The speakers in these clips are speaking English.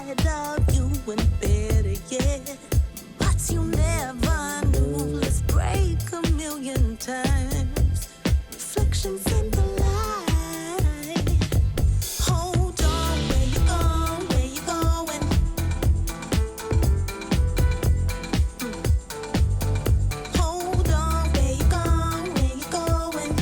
inside of you and better yet, but you never knew. Let's break a million times. Reflections in the light. Hold on, where you going? Where you going? Hold on, where you going? Where you going?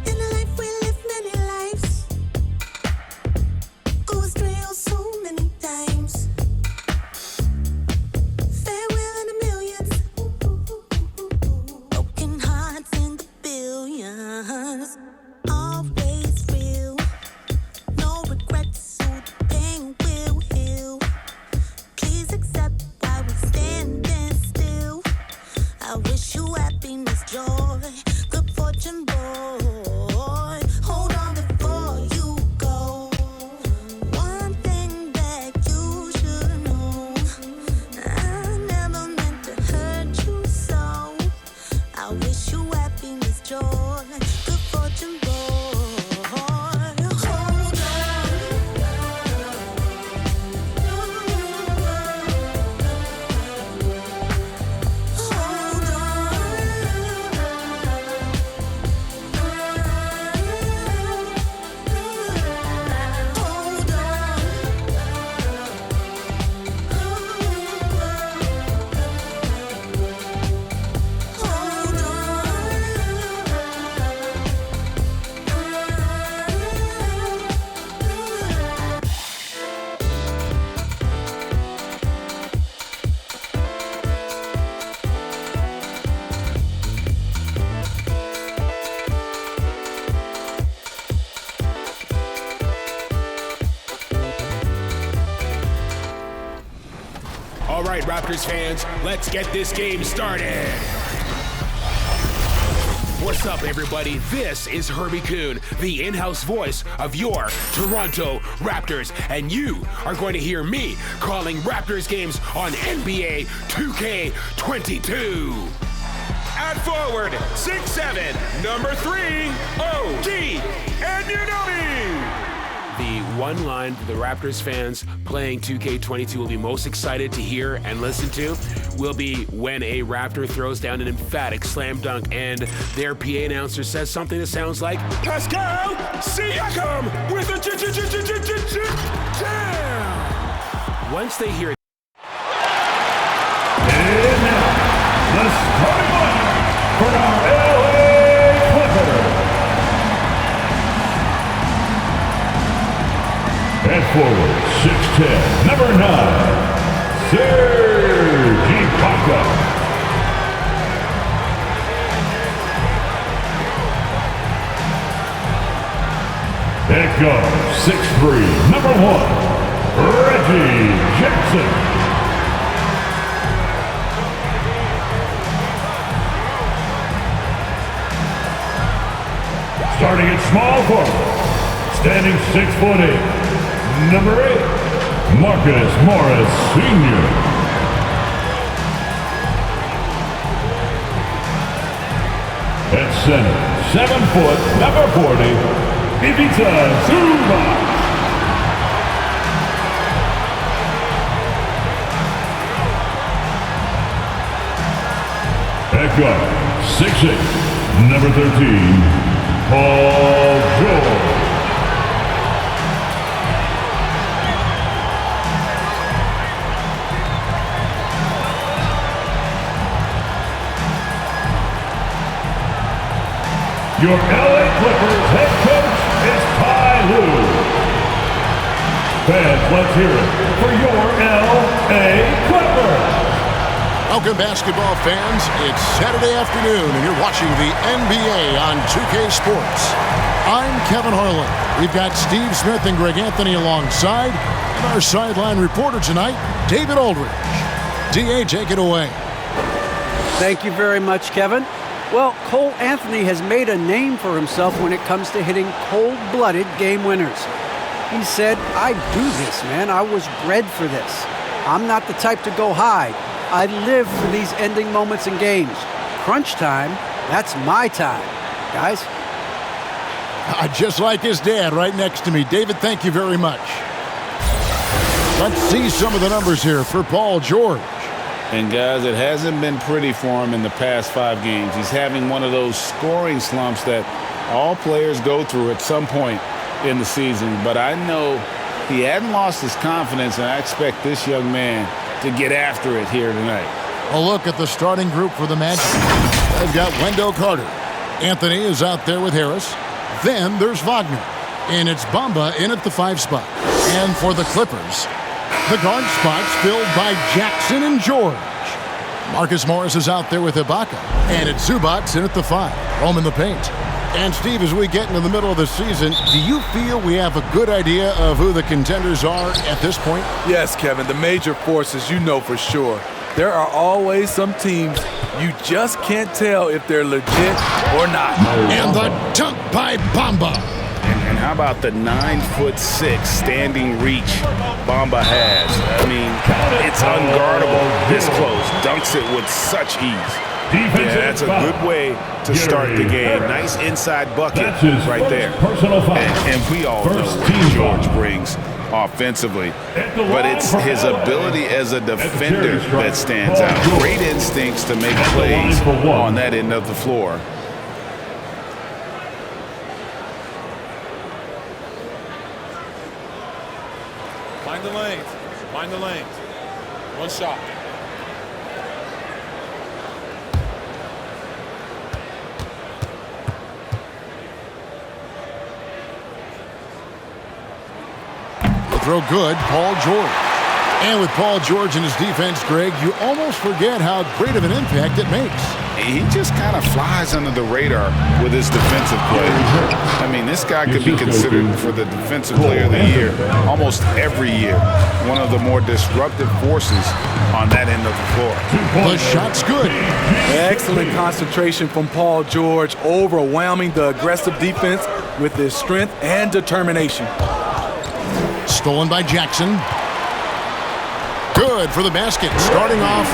In a life we live many lives, go astray oh so many times. Farewell in the millions, broken hearts in the billions. Always real, no regrets, so the pain will heal. Please accept why we're standing still. I wish you happiness, joy, good fortune, boy. Hold on before you go. One thing that you should know, I never meant to hurt you so. I wish you happiness, joy, good fortune, boy. Hold on. Hold All right, Raptors fans, let's get this game started. What's up, everybody? This is Herbie Kuhn, the in-house voice of your Toronto Raptors, and you are going to hear me calling Raptors games on NBA 2K22. At forward, 6'7", number 3, OG Anunoby. The one line the Raptors fans playing 2K22 will be most excited to hear and listen to will be when a Raptor throws down an emphatic slam dunk and their PA announcer says something that sounds like Pascal Siakam with a jam. Once they hear And now, the starting lineup for our LA Clippers. At forward, 6'10", number 9, Serge Ibaka. At guard, 6'3", number 1, Reggie Jackson. Starting at small forward, standing 6'8", number 8, Marcus Morris Sr. At center, 7 foot, number 40, Ivica Zubac. At guard, 6'8", number 13, Paul George. Your LA Clippers head coach is Ty Lue. Fans, let's hear it for your LA Clippers. Welcome, basketball fans. It's Saturday afternoon, and you're watching the NBA on 2K Sports. I'm Kevin Harlan. We've got Steve Smith and Greg Anthony alongside, and our sideline reporter tonight, David Aldridge. DA, take it away. Thank you very much, Kevin. Well, Cole Anthony has made a name for himself when it comes to hitting cold-blooded game winners. He said, "I do this, man. I was bred for this. I'm not the type to go hide. I live for these ending moments in games. Crunch time, that's my time." Guys? Just like his dad right next to me. David, thank you very much. Let's see some of the numbers here for Paul George. And guys, it hasn't been pretty for him in the past 5 games. He's having one of those scoring slumps that all players go through at some point in the season. But I know he hadn't lost his confidence, and I expect this young man to get after it here tonight. A look at the starting group for the Magic. They've got Wendell Carter. Anthony is out there with Harris. Then there's Wagner. And it's Bamba in at the 5 spot. And for the Clippers, the guard spots filled by Jackson and George. Marcus Morris is out there with Ibaka. And it's Zubac in at the 5. Roaming the paint. And Steve, as we get into the middle of the season, do you feel we have a good idea of who the contenders are at this point? Yes, Kevin, the major forces, you know for sure. There are always some teams you just can't tell if they're legit or not. And the dunk by Bamba. And how about the 9'6" standing reach Bamba has? I mean, it's unguardable this close. Dunks it with such ease. Yeah, that's a good way to start the game. Nice inside bucket right there. And we all know what George brings offensively. But it's his ability as a defender that stands out. Great instincts to make plays on that end of the floor. Find the lanes. Find the lanes. One shot. Throw good, Paul George. And with Paul George in his defense, Greg, you almost forget how great of an impact it makes. He just kind of flies under the radar with his defensive play. I mean, this guy could be considered for the Defensive Player of the Year almost every year. One of the more disruptive forces on that end of the floor. The shot's good. Excellent concentration from Paul George, overwhelming the aggressive defense with his strength and determination. Stolen by Jackson. Good for the basket. Starting off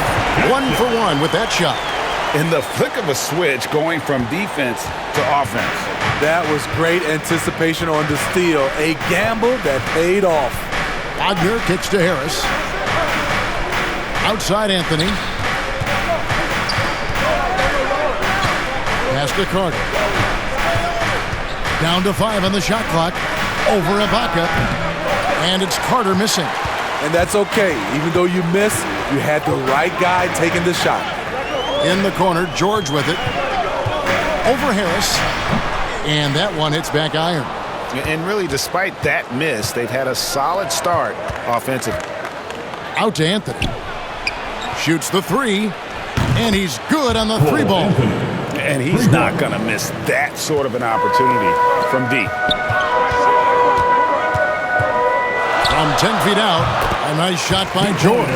1-for-1 with that shot. In the flick of a switch, going from defense to offense. That was great anticipation on the steal. A gamble that paid off. Wagner kicks to Harris. Outside Anthony. Pass to Carter. Down to 5 on the shot clock. Over Ibaka. And it's Carter missing. And that's okay. Even though you miss, you had the right guy taking the shot. In the corner, George with it. Over Harris. And that one hits back iron. And really, despite that miss, they've had a solid start offensively. Out to Anthony. Shoots the 3. And he's good on the 3 ball. And he's not going to miss that sort of an opportunity from deep. From 10 feet out, a nice shot by George.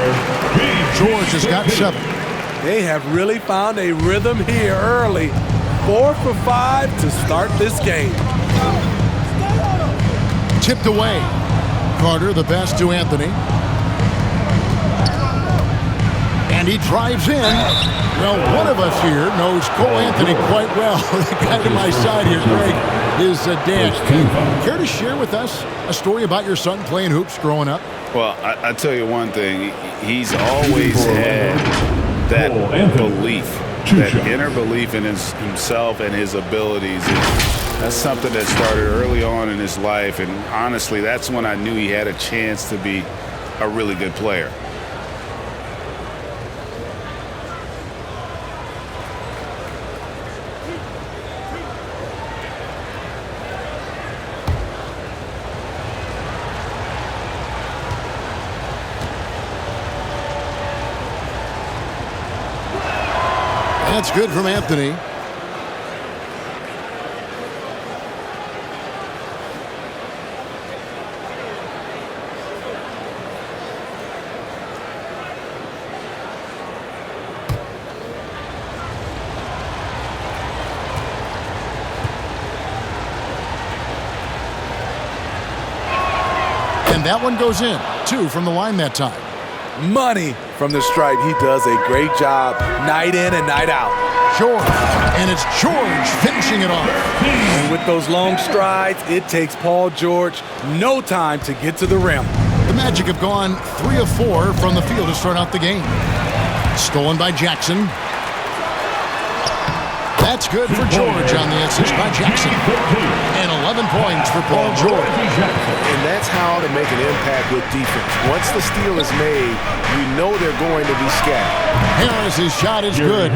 George has got 7. They have really found a rhythm here early. 4 for 5 to start this game. Tipped away. Carter, the pass to Anthony. And he drives in. Well, one of us here knows Cole Anthony quite well. The guy to my side here, Greg, is dad. Care to share with us a story about your son playing hoops growing up? Well, I tell you one thing. He's always had that belief, that inner belief in himself and his abilities. And that's something that started early on in his life. And honestly, that's when I knew he had a chance to be a really good player. That's good from Anthony. And that one goes in. 2 from the line that time. Money from the stripe. He does a great job night in and night out. George. And it's George finishing it off. And with those long strides, it takes Paul George no time to get to the rim. The Magic have gone 3 of 4 from the field to start out the game. Stolen by Jackson. That's good for George on the assist by Jackson. And 11 points for Paul George. And that's how to make an impact with defense. Once the steal is made, you know they're going to be scattered. Harris's shot is good.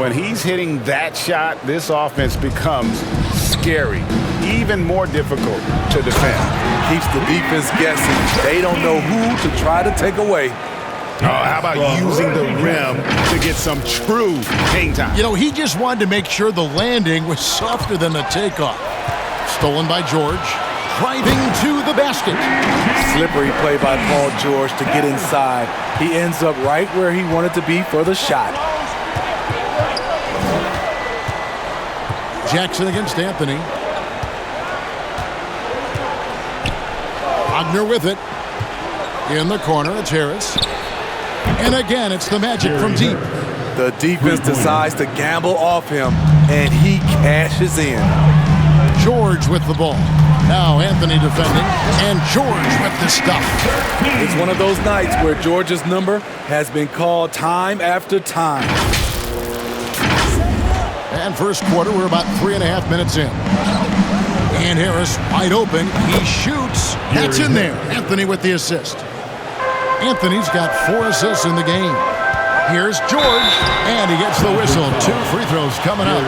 When he's hitting that shot, this offense becomes scary, even more difficult to defend. Keeps the defense guessing. They don't know who to try to take away. Oh, how about using the rim to get some true hang time? You know, he just wanted to make sure the landing was softer than the takeoff. Stolen by George. Driving to the basket. Slippery play by Paul George to get inside. He ends up right where he wanted to be for the shot. Jackson against Anthony. Wagner with it. In the corner, it's Harris. And again, it's the Magic from deep. The defense decides to gamble off him, and he cashes in. George with the ball. Now Anthony defending, and George with the stuff. It's one of those nights where George's number has been called time after time. And first quarter, we're about 3.5 minutes in. And Harris wide open. He shoots. That's in there. Anthony with the assist. Anthony's got 4 assists in the game. Here's George, and he gets the whistle. 2 free throws coming up.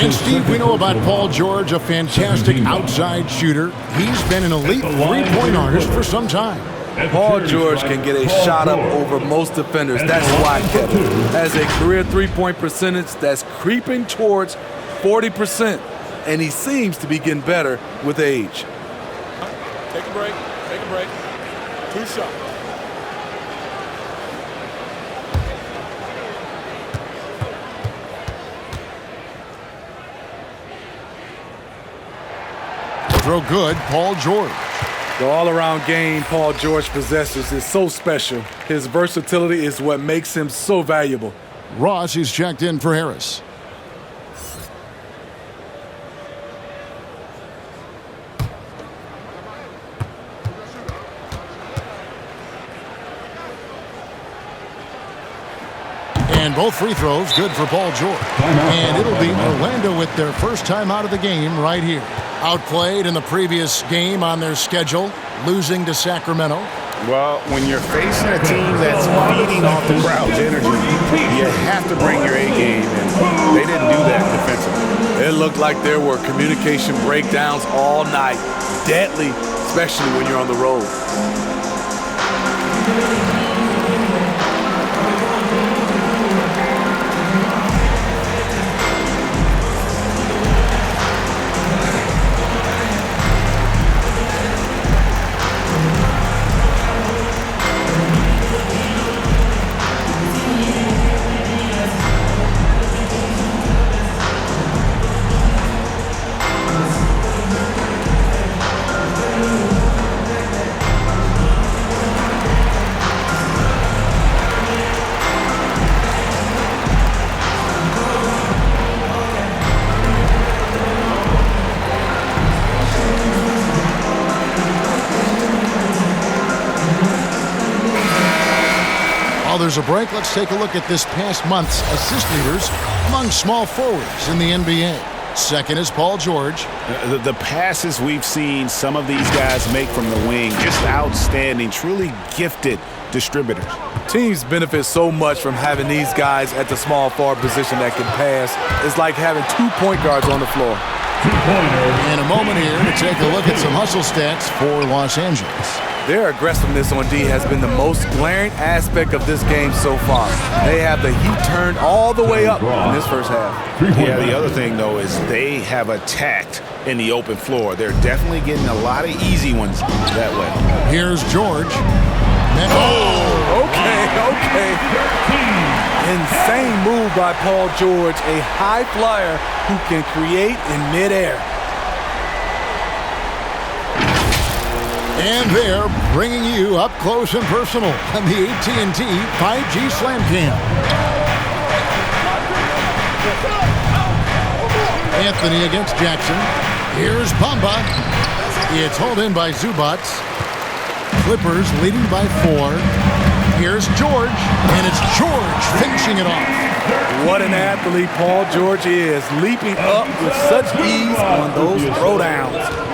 And Steve, we know about Paul George, a fantastic outside shooter. He's been an elite three-point artist for some time. Paul George can get a shot up over most defenders. That's why Kevin has a career three-point percentage that's creeping towards 40%, and he seems to be getting better with age. Take a break. Take a break. 2 shots. Throw good, Paul George. The all-around game Paul George possesses is so special. His versatility is what makes him so valuable. Ross is checked in for Harris. And both free throws good for Paul George. And it'll be Orlando with their first time out of the game right here. Outplayed in the previous game on their schedule, losing to Sacramento. Well, when you're facing a team that's feeding off the crowd's energy, you have to bring your A game, and they didn't do that defensively. It looked like there were communication breakdowns all night. Deadly, especially when you're on the road. While there's a break, let's take a look at this past month's assist leaders among small forwards in the NBA. Second is Paul George. The passes we've seen some of these guys make from the wing, just outstanding, truly gifted distributors. Teams benefit so much from having these guys at the small forward position that can pass. It's like having 2 point guards on the floor. In a moment here to take a look at some hustle stats for Los Angeles. Their aggressiveness on D has been the most glaring aspect of this game so far. They have the heat turned all the way up in this first half. Yeah, the other thing, though, is they have attacked in the open floor. They're definitely getting a lot of easy ones that way. Here's George. Okay. Insane move by Paul George, a high flyer who can create in midair. And they're bringing you up close and personal on the AT&T 5G Slam Cam. Anthony against Jackson. Here's Bamba. It's hauled in by Zubats. Clippers leading by 4. Here's George, and it's George finishing it off. What an athlete Paul George is, leaping up with such ease on those throwdowns.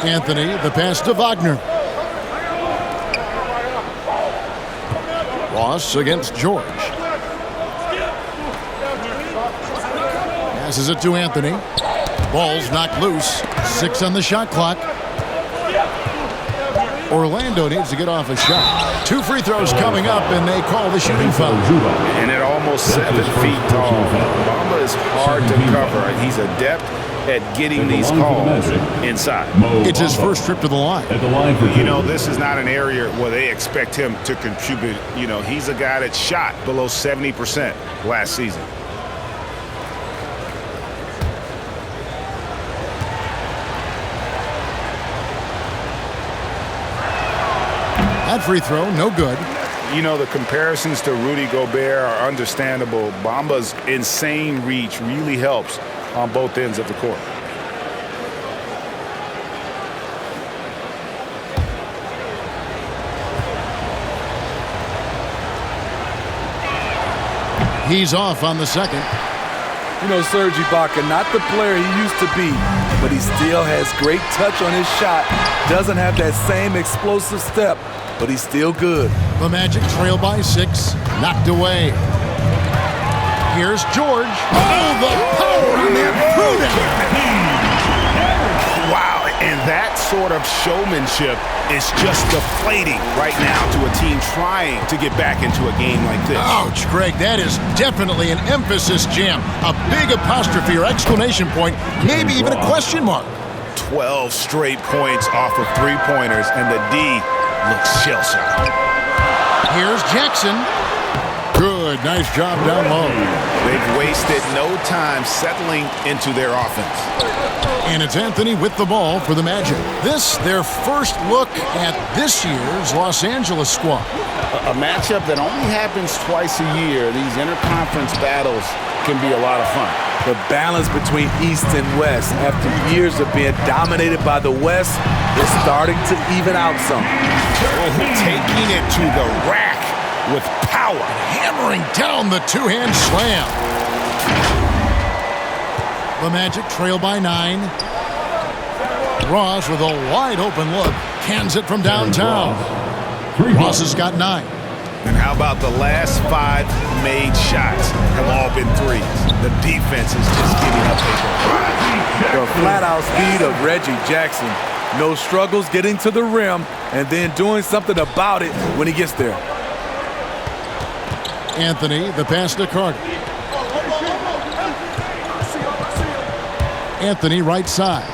Anthony, the pass to Wagner. Ross against George. Passes it to Anthony. Ball's knocked loose. 6 on the shot clock. Orlando needs to get off a shot. 2 free throws coming up, and they call the shooting foul. And at almost 7 feet tall, Bamba is hard to cover. He's adept at getting these calls inside. It's his first trip to the line. You know, this is not an area where they expect him to contribute. You know, he's a guy that shot below 70% last season. That free throw, no good. You know, the comparisons to Rudy Gobert are understandable. Bamba's insane reach really helps on both ends of the court. He's off on the second. You know, Serge Ibaka, not the player he used to be, but he still has great touch on his shot. Doesn't have that same explosive step, but he's still good. The Magic trail by 6, knocked away. Here's George. Oh, the power on that throw-down. Wow, and that sort of showmanship is just deflating right now to a team trying to get back into a game like this. Ouch, Greg, that is definitely an emphasis jam. A big apostrophe or exclamation point, maybe even a question mark. 12 straight points off of three-pointers, and the D looks shell-shocked. Here's Jackson. Good, nice job down low. They've wasted no time settling into their offense. And it's Anthony with the ball for the Magic. This, their first look at this year's Los Angeles squad. A matchup that only happens twice a year. These interconference battles can be a lot of fun. The balance between East and West after years of being dominated by the West is starting to even out some. Taking it to the rack with power. Hammering down the two-hand slam. The Magic trail by 9. Ross with a wide-open look. Cans it from downtown. Ross has got 9. And how about the last 5 made shots have all been threes? The defense is just giving up the flat-out speed of Reggie Jackson. No struggles getting to the rim and then doing something about it when he gets there. Anthony, the pass to Carter. Anthony, right side.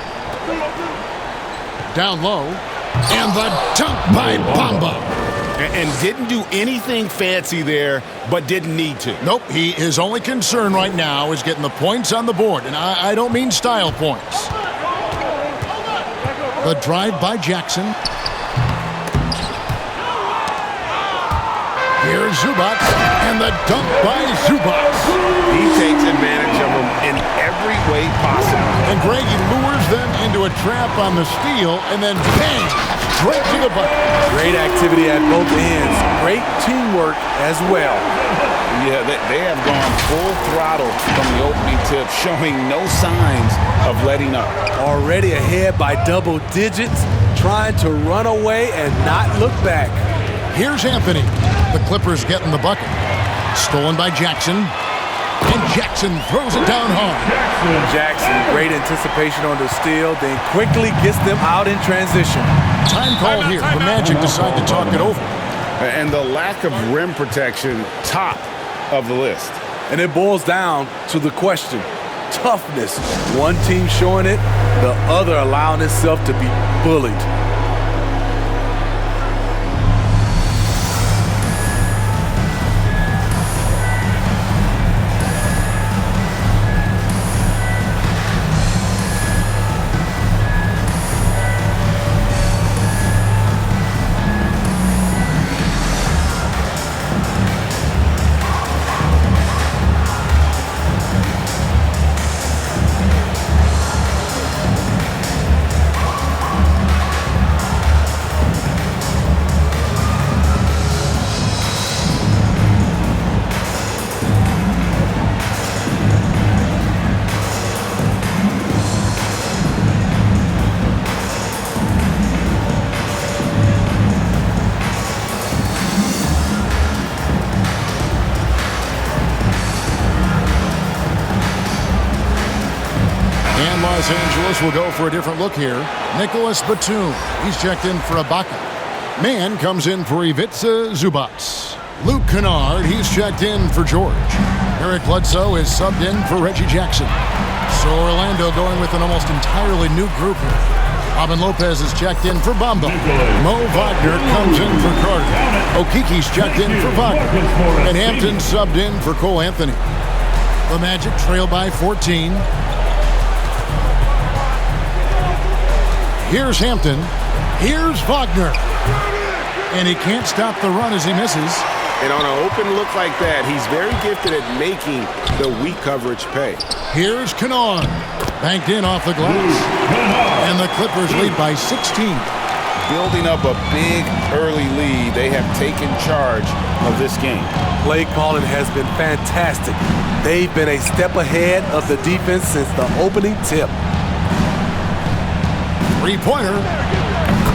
Down low. And the dunk by Bamba. And didn't do anything fancy there, but didn't need to. Nope, his only concern right now is getting the points on the board. And I don't mean style points. The drive by Jackson. Here's Zubats, and the dunk by Zubats. He takes advantage of them in every way possible. And Greg, he lures them into a trap on the steal, and then bang, straight to the bucket. Great activity at both ends. Great teamwork as well. Yeah, they have gone full throttle from the opening tip, showing no signs of letting up. Already ahead by double digits, trying to run away and not look back. Here's Anthony. The Clippers getting the bucket. Stolen by Jackson. And Jackson throws it down hard. Jackson, great anticipation on the steal, then quickly gets them out in transition. Time called here. The Magic decide to talk it over. And the lack of rim protection, top of the list. And it boils down to the question, toughness. One team showing it, the other allowing itself to be bullied. Los Angeles will go for a different look here. Nicholas Batum, he's checked in for Ibaka. Mann comes in for Ivica Zubac. Luke Kennard, he's checked in for George. Eric Bledsoe is subbed in for Reggie Jackson. So Orlando going with an almost entirely new group here. Robin Lopez is checked in for Bamba. Mo Wagner comes in for Carter. Okiki's checked in for Wagner. And Hampton subbed in for Cole Anthony. The Magic trail by 14. Here's Hampton. Here's Wagner. And he can't stop the run as he misses. And on an open look like that, he's very gifted at making the weak coverage pay. Here's Kennard. Banked in off the glass. And the Clippers lead by 16. Building up a big early lead, they have taken charge of this game. Play calling has been fantastic. They've been a step ahead of the defense since the opening tip. Three-pointer.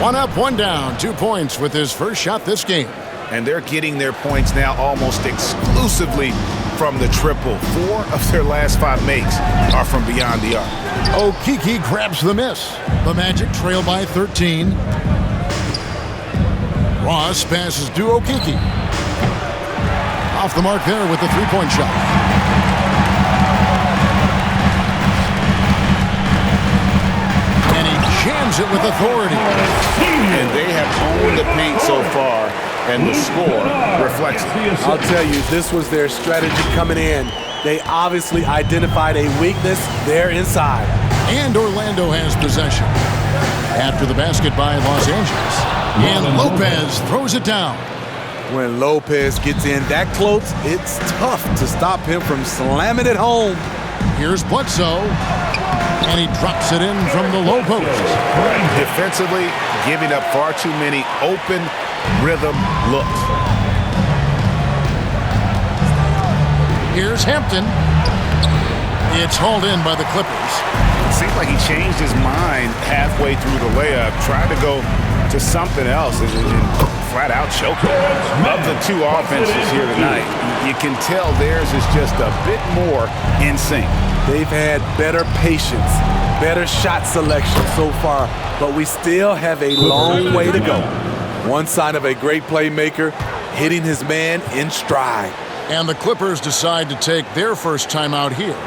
One up, one down. 2 points with his first shot this game. And they're getting their points now almost exclusively from the triple. 4 of their last 5 makes are from beyond the arc. Okiki grabs the miss. The Magic trail by 13. Ross passes to Okiki. Off the mark there with the three-point shot. Jams it with authority. And they have owned the paint so far, and the score reflects it. I'll tell you, this was their strategy coming in. They obviously identified a weakness there inside. And Orlando has possession. After the basket by Los Angeles. And Lopez throws it down. When Lopez gets in that close, it's tough to stop him from slamming it home. Here's Bledsoe. And he drops it in from the low post. Defensively, giving up far too many open rhythm looks. Here's Hampton. It's hauled in by the Clippers. It seems like he changed his mind halfway through the layup, tried to go to something else, and flat out choked him. Of the 2 offenses here tonight, you can tell theirs is just a bit more in sync. They've had better patience, better shot selection so far, but we still have a long way to go. One sign of a great playmaker, hitting his man in stride. And the Clippers decide to take their first time out here.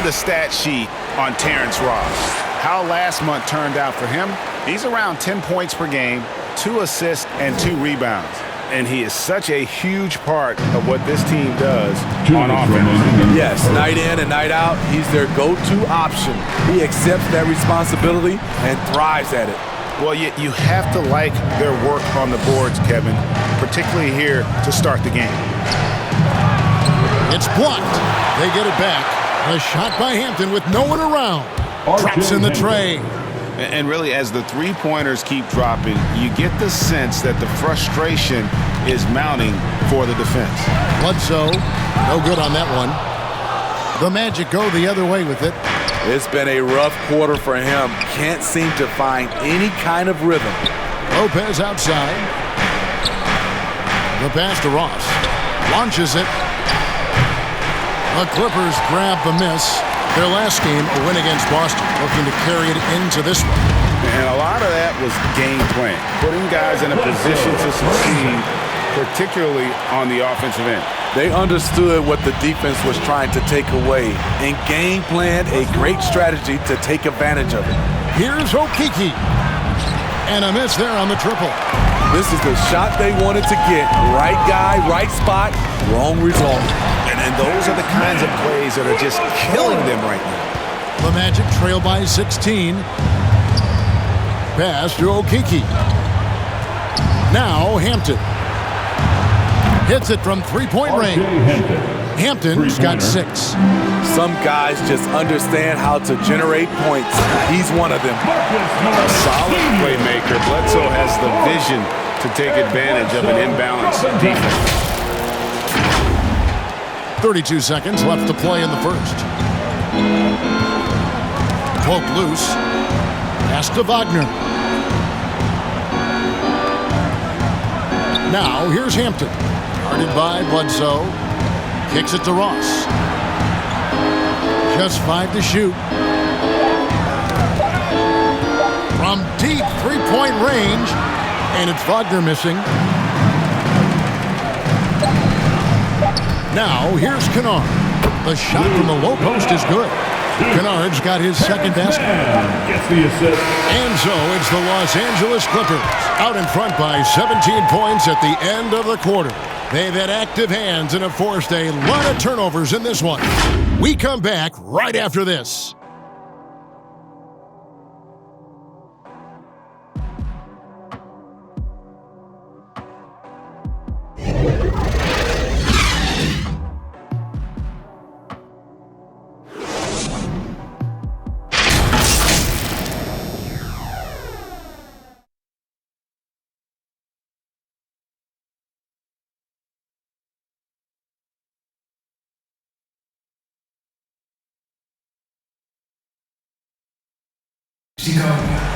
the stat sheet on Terrence Ross. How last month turned out for him? He's around 10 points per game, 2 assists, and 2 rebounds. And he is such a huge part of what this team does on offense. Yes, night in and night out, he's their go-to option. He accepts that responsibility and thrives at it. Well, you have to like their work on the boards, Kevin, particularly here to start the game. It's blocked. They get it back. A shot by Hampton with no one around. Drops in the tray. And really, as the three-pointers keep dropping, you get the sense that the frustration is mounting for the defense. Bledsoe, no good on that one. The Magic go the other way with it. It's been a rough quarter for him. Can't seem to find any kind of rhythm. Lopez outside. The pass to Ross. Launches it. The Clippers grab the miss. Their last game, a win against Boston, looking to carry it into this one. And a lot of that was game plan, putting guys in a position to succeed, particularly on the offensive end. They understood what the defense was trying to take away and game planned a great strategy to take advantage of it. Here's Okeke. And a miss there on the triple. This is the shot they wanted to get. Right guy, right spot, wrong result. And those are the kinds of plays that are just killing them right now. The Magic trail by 16. Pass to Okeke. Now Hampton. Hits it from three-point range. Hampton's got 6. Some guys just understand how to generate points. He's one of them. A solid playmaker. Bledsoe has the vision to take advantage of an imbalanced defense. 32 seconds left to play in the first. Cloak loose. Pass to Wagner. Now here's Hampton. Guarded by Bledsoe. Kicks it to Ross. Just 5 to shoot. From deep three-point range. And it's Wagner missing. Now, here's Kennard. The shot from the low post is good. Kennard's got his second basket. Gets the assist. And so it's the Los Angeles Clippers out in front by 17 points at the end of the quarter. They've had active hands and have forced a lot of turnovers in this one. We come back right after this.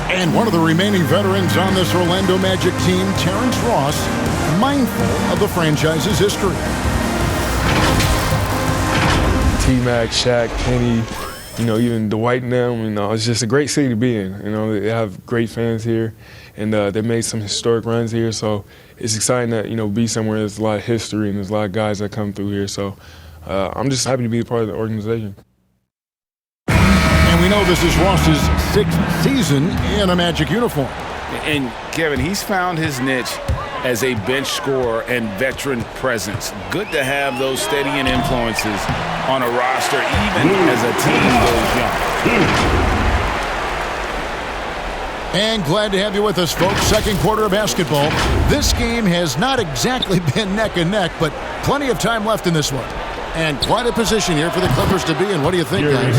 And one of the remaining veterans on this Orlando Magic team, Terrence Ross, mindful of the franchise's history. T-Mac, Shaq, Kenny, even Dwight and them, it's just a great city to be in. They have great fans here, and they made some historic runs here, so it's exciting that, be somewhere there's a lot of history and there's a lot of guys that come through here, so I'm just happy to be a part of the organization. And we know this is Ross's 6th season in a Magic uniform. And Kevin, he's found his niche as a bench scorer and veteran presence. Good to have those steadying influences on a roster, even as a team goes young. And glad to have you with us, folks. Second quarter of basketball. This game has not exactly been neck and neck, but plenty of time left in this one. And quite a position here for the Clippers to be in. What do you think, guys?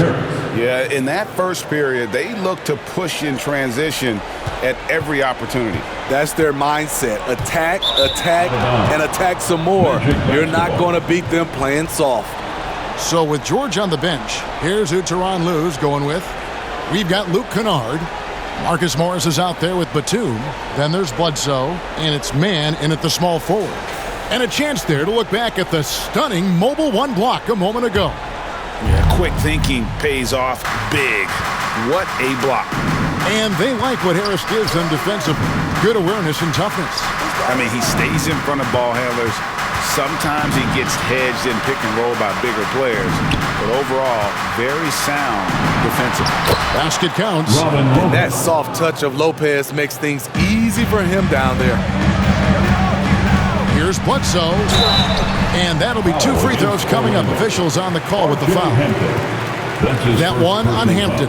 Yeah, in that first period, they looked to push in transition at every opportunity. That's their mindset. Attack, attack, and attack some more. You're not going to beat them playing soft. So with George on the bench, here's who Tyronn Lue's going with. We've got Luke Kennard. Marcus Morris is out there with Batum. Then there's Bledsoe, and it's Mann in at the small forward. And a chance there to look back at the stunning mobile one block a moment ago. Yeah, quick thinking pays off big. What a block. And they like what Harris gives them defensively. Good awareness and toughness. I mean, he stays in front of ball handlers, Sometimes he gets hedged in pick and roll by bigger players, but overall, very sound defensively. Basket counts. And that soft touch of Lopez makes things easy for him down there. Here's Bledsoe. And that'll be 2 free throws coming up. Officials on the call with the foul. That one on Hampton.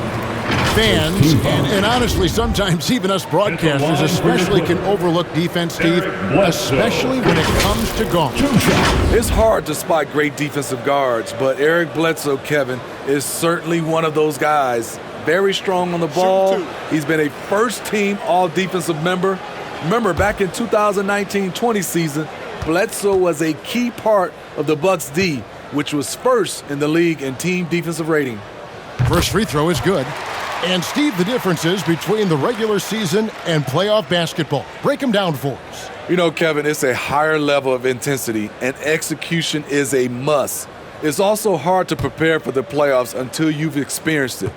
Fans, and honestly, sometimes even us broadcasters especially can overlook defense, Steve, especially when it comes to guard. It's hard to spot great defensive guards, but Eric Bledsoe, Kevin, is certainly one of those guys. Very strong on the ball. He's been a first-team all-defensive member. Remember, back in 2019-20 season, Bledsoe was a key part of the Bucks D, which was first in the league in team defensive rating. First free throw is good. And, Steve, the differences between the regular season and playoff basketball. Break them down for us. You know, Kevin, it's a higher level of intensity, and execution is a must. It's also hard to prepare for the playoffs until you've experienced it.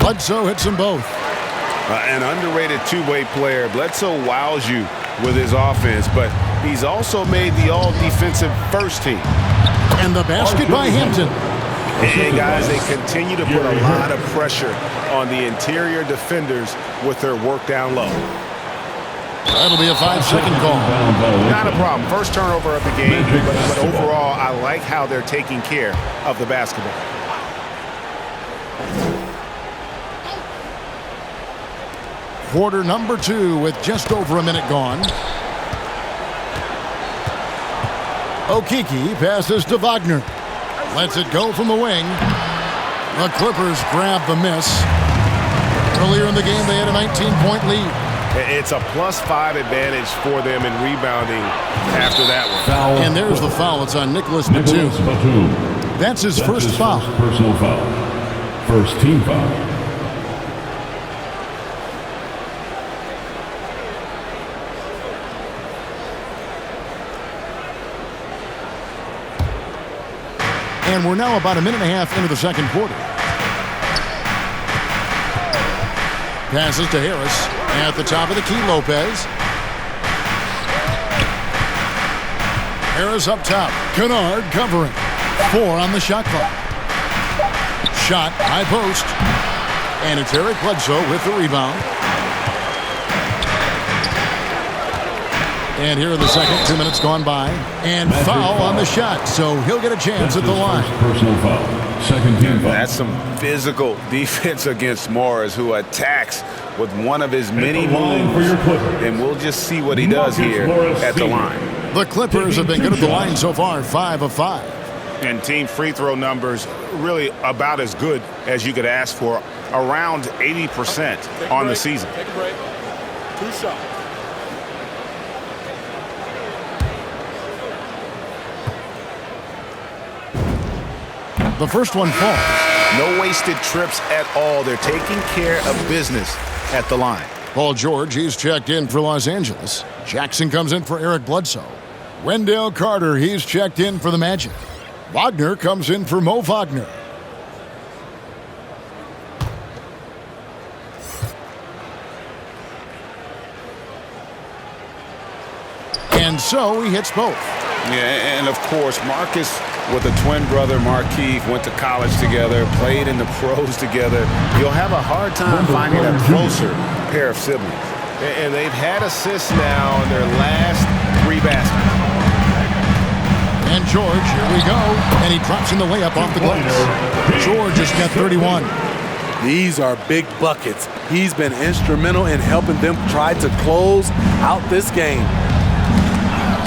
Bledsoe hits them both. An underrated two-way player. Bledsoe wows you with his offense, but he's also made the all-defensive first team. And the basket by Hampton. And guys, they continue to put a lot of pressure on the interior defenders with their work down low. That'll be a 5-second call. Not a problem. First turnover of the game, but overall, I like how they're taking care of the basketball. Quarter number 2 with just over a minute gone. Okeke passes to Wagner. Lets it go from the wing. The Clippers grab the miss. Earlier in the game, they had a 19-point lead. It's a +5 advantage for them in rebounding after that one. And there's the foul. It's on Nicholas Batum. That's his first foul. Personal foul. First team foul. And we're now about a minute and a half into the second quarter. Passes to Harris. At the top of the key, Lopez. Harris up top. Kennard covering. 4 on the shot clock. Shot, high post. And it's Eric Bledsoe with the rebound. And here in the second, 2 minutes gone by. And foul on the shot, so he'll get a chance at the line. Personal foul. Second team foul. That's some physical defense against Morris, who attacks with one of his many moves. And we'll just see what he does here at the line. The Clippers have been good at the line so far, 5 of 5. And team free throw numbers really about as good as you could ask for, around 80% on the season. Take a break. 2 shots. The first one falls. No wasted trips at all. They're taking care of business at the line. Paul George, he's checked in for Los Angeles. Jackson comes in for Eric Bledsoe. Wendell Carter, he's checked in for the Magic. Wagner comes in for Mo Wagner. And so he hits both. Yeah, and of course, Marcus with a twin brother, Markieff, went to college together, played in the pros together. You'll have a hard time finding a closer pair of siblings. And they've had assists now in their last 3 baskets. And George, here we go. And he drops in the layup off the glass. George has got 31. These are big buckets. He's been instrumental in helping them try to close out this game.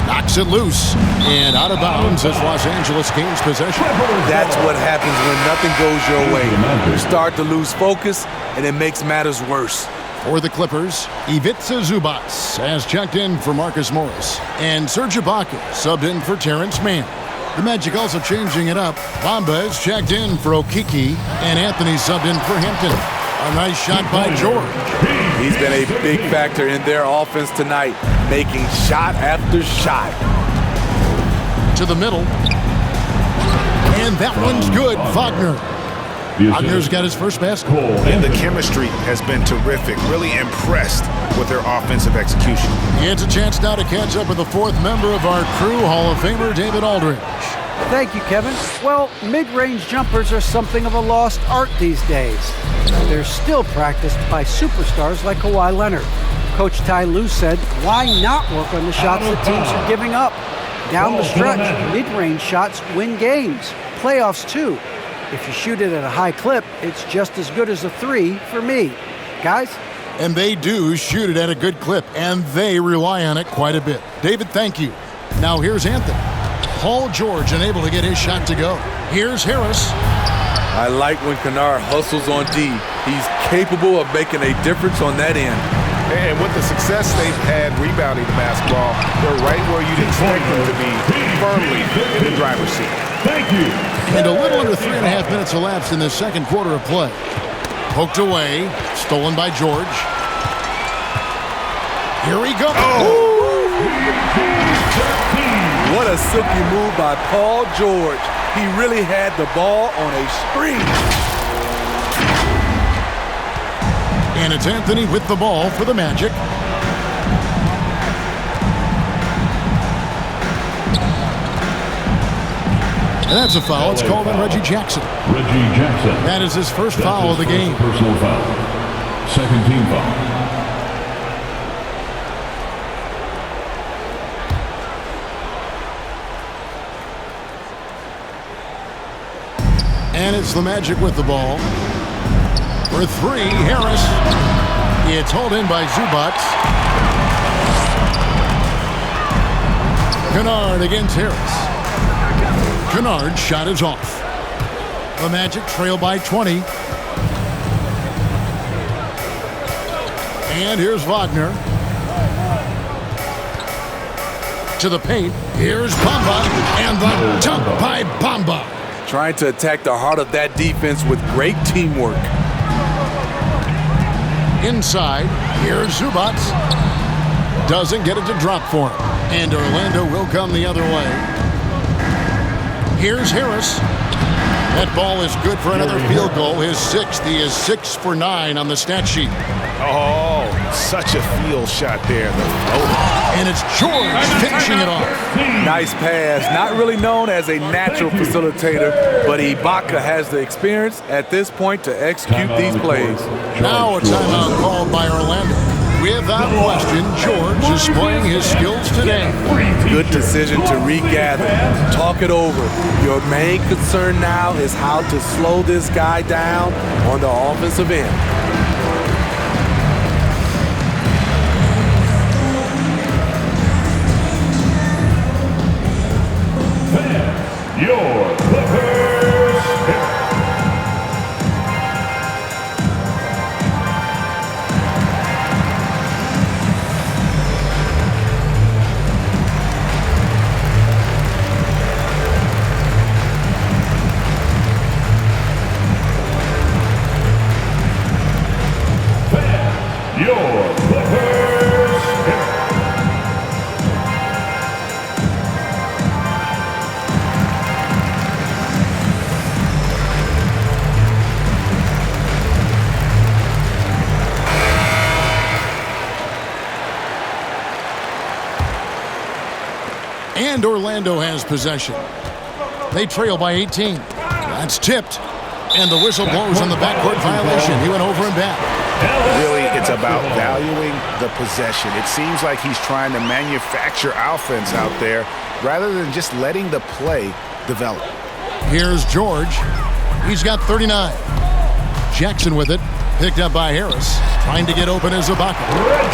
Knocks it loose. And out of bounds as Los Angeles gains possession. That's what happens when nothing goes your way. You start to lose focus, and it makes matters worse. For the Clippers, Ivica Zubac has checked in for Marcus Morris. And Serge Ibaka subbed in for Terrence Mann. The Magic also changing it up. Bamba has checked in for Okeke, and Anthony subbed in for Hampton. A nice shot by George. He's been a big factor in their offense tonight, making shot after shot. To the middle. And that one's good, Wagner. Wagner's got his first basket. And the chemistry has been terrific. Really impressed with their offensive execution. It's a chance now to catch up with the fourth member of our crew, Hall of Famer David Aldridge. Thank you, Kevin. Well, mid-range jumpers are something of a lost art these days. They're still practiced by superstars like Kawhi Leonard. Coach Ty Lue said, why not work on the shots that teams are giving up? Down the stretch, mid-range shots win games. Playoffs, too. If you shoot it at a high clip, it's just as good as a three for me. Guys? And they do shoot it at a good clip, and they rely on it quite a bit. David, thank you. Now here's Anthony. Paul George unable to get his shot to go. Here's Harris. I like when Kennard hustles on D. He's capable of making a difference on that end. And with the success they've had rebounding the basketball, they're right where you'd expect them to be, firmly in the driver's seat. Thank you. And a little under 3.5 minutes elapsed in the second quarter of play. Poked away, stolen by George. Here we go. What a silky move by Paul George. He really had the ball on a string. And it's Anthony with the ball for the Magic. And that's a foul. It's called on Reggie Jackson. Reggie Jackson. That is his first foul of the game. Personal foul. Second team foul. And it's the Magic with the ball. For three, Harris. It's hauled in by Zubac. Kennard against Harris. Kennard's shot is off. The Magic trail by 20. And here's Wagner. To the paint. Here's Bamba. And the dunk by Bamba. Trying to attack the heart of that defense with great teamwork. Inside, here's Zubac. Doesn't get it to drop for him. And Orlando will come the other way. Here's Harris. That ball is good for another field goal. His sixth. He is 6 for 9 on the stat sheet. Oh, such a field shot there. The floater. And it's George finishing it off. Nice pass. Not really known as a natural facilitator, but Ibaka has the experience at this point to execute these plays. Now a timeout called by Orlando. Without question, George is displaying his skills today. Good decision to regather. Talk it over. Your main concern now is how to slow this guy down on the offensive end. Your Clippers pick. Your Clippers pick. And Orlando has possession. They trail by 18. That's tipped. And the whistle blows on the backcourt violation. He went over and back. Really, it's about valuing the possession. It seems like he's trying to manufacture offense out there rather than just letting the play develop. Here's George. He's got 39. Jackson with it. Picked up by Harris. Trying to get open as Ibaka.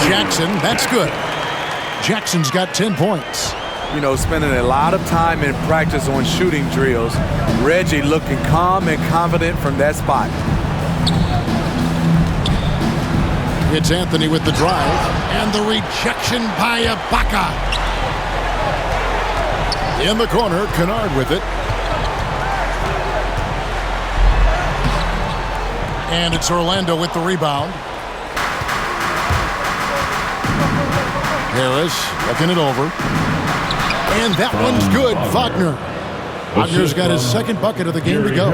Jackson, that's good. Jackson's got 10 points. You know, spending a lot of time in practice on shooting drills. Reggie looking calm and confident from that spot. It's Anthony with the drive. And the rejection by Ibaka. In the corner, Kennard with it. And it's Orlando with the rebound. Harris looking it over. And that one's good. Wagner. Wagner's got his second bucket of the game to go.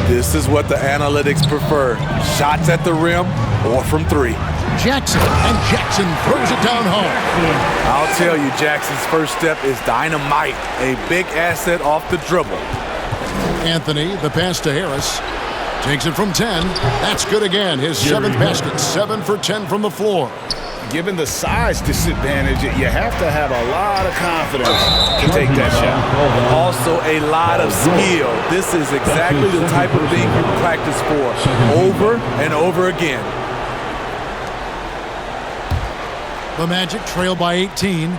This is what the analytics prefer. Shots at the rim or from three. Jackson, and Jackson throws it down home. I'll tell you, Jackson's first step is dynamite. A big asset off the dribble. Anthony, the pass to Harris. Takes it from 10. That's good again. His 7th basket. 7 for 10 from the floor. Given the size disadvantage, you have to have a lot of confidence to take that shot. Also a lot of skill. This is exactly the type of thing you practice for over and over again. The Magic trail by 18.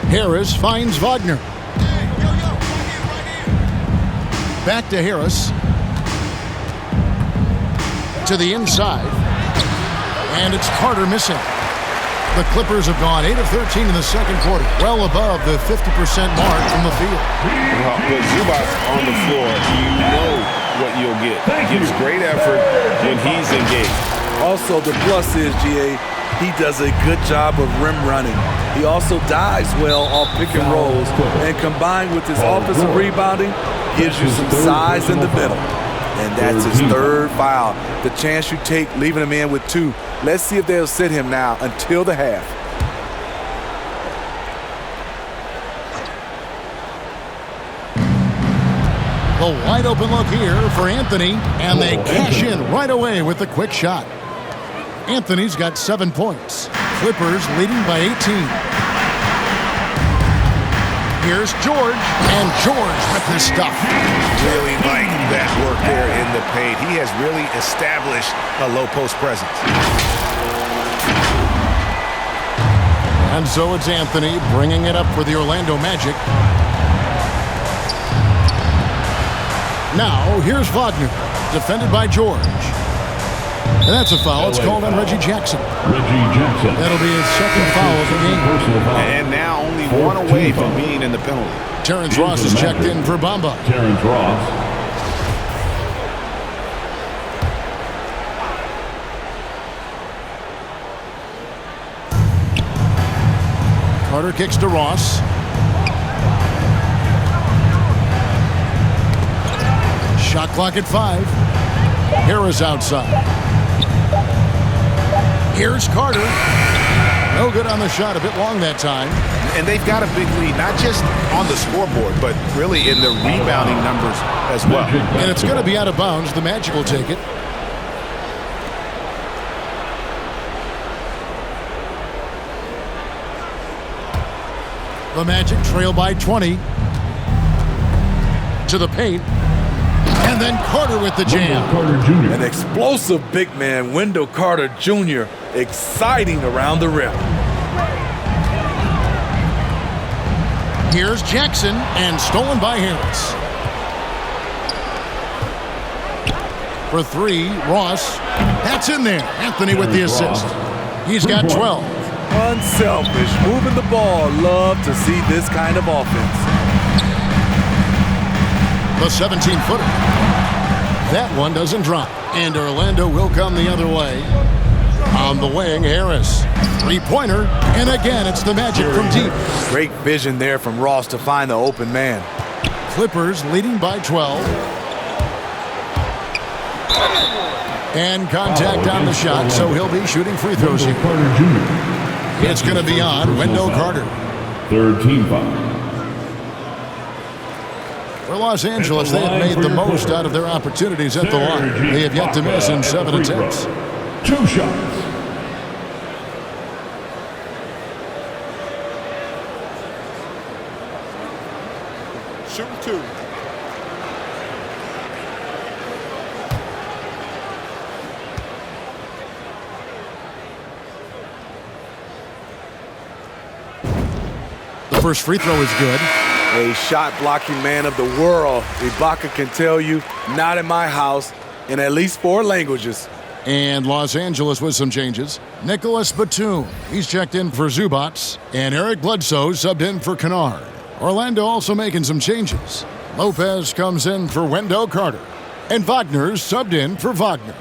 Harris finds Wagner. Back to Harris. To the inside. And it's Carter missing. The Clippers have gone 8 of 13 in the second quarter, well above the 50% mark from the field. With Zubac on the floor, you know what you'll get. He gives great effort when he's engaged. Also, the plus is, GA, he does a good job of rim running. He also dives well off pick and rolls, and combined with his offensive rebounding, gives you some size in the middle. And that's his 3rd foul. The chance you take leaving him in with 2. Let's see if they'll sit him now until the half. The wide open look here for Anthony, and they cash in right away with the quick shot. Anthony's got 7 points. Clippers leading by 18. Here's George, and George with his stuff. Really like that work there in the paint. He has really established a low post presence. And so it's Anthony bringing it up for the Orlando Magic. Now, here's Wagner, defended by George. And that's a foul. It's called on Reggie Jackson. That'll be his 2nd foul of the game. And now only 1 away from being in the penalty. Terrence Ross is checked in for Bamba. Terrence Ross. Carter kicks to Ross. Shot clock at 5. Harris outside. Here's Carter. No good on the shot. A bit long that time. And they've got a big lead, not just on the scoreboard, but really in the rebounding numbers as well. And it's going to be out of bounds. The Magic will take it. The Magic trail by 20. To the paint. And then Carter with the jam. An explosive big man, Wendell Carter Jr., exciting around the rim. Here's Jackson, and stolen by Harris. For 3, Ross. That's in there. Anthony with the assist. He's got 12. Unselfish, moving the ball. Love to see this kind of offense. The 17-footer. That one doesn't drop. And Orlando will come the other way. On the wing, Harris. 3-pointer. And again, it's the Magic from deep. Great vision there from Ross to find the open man. Clippers leading by 12. And contact on the shot, so he'll be shooting free throws here. It's going to be on Wendell Carter. 3rd team foul. For Los Angeles, they have made the most out of their opportunities at the line. They have yet to miss in 7 attempts. 2 shots. Shooting 2. The first free throw is good. A shot-blocking man of the world. Ibaka can tell you, not in my house, in at least 4 languages. And Los Angeles with some changes. Nicholas Batum, he's checked in for Zubac. And Eric Bledsoe subbed in for Kennard. Orlando also making some changes. Lopez comes in for Wendell Carter. And Wagner's subbed in for Wagner.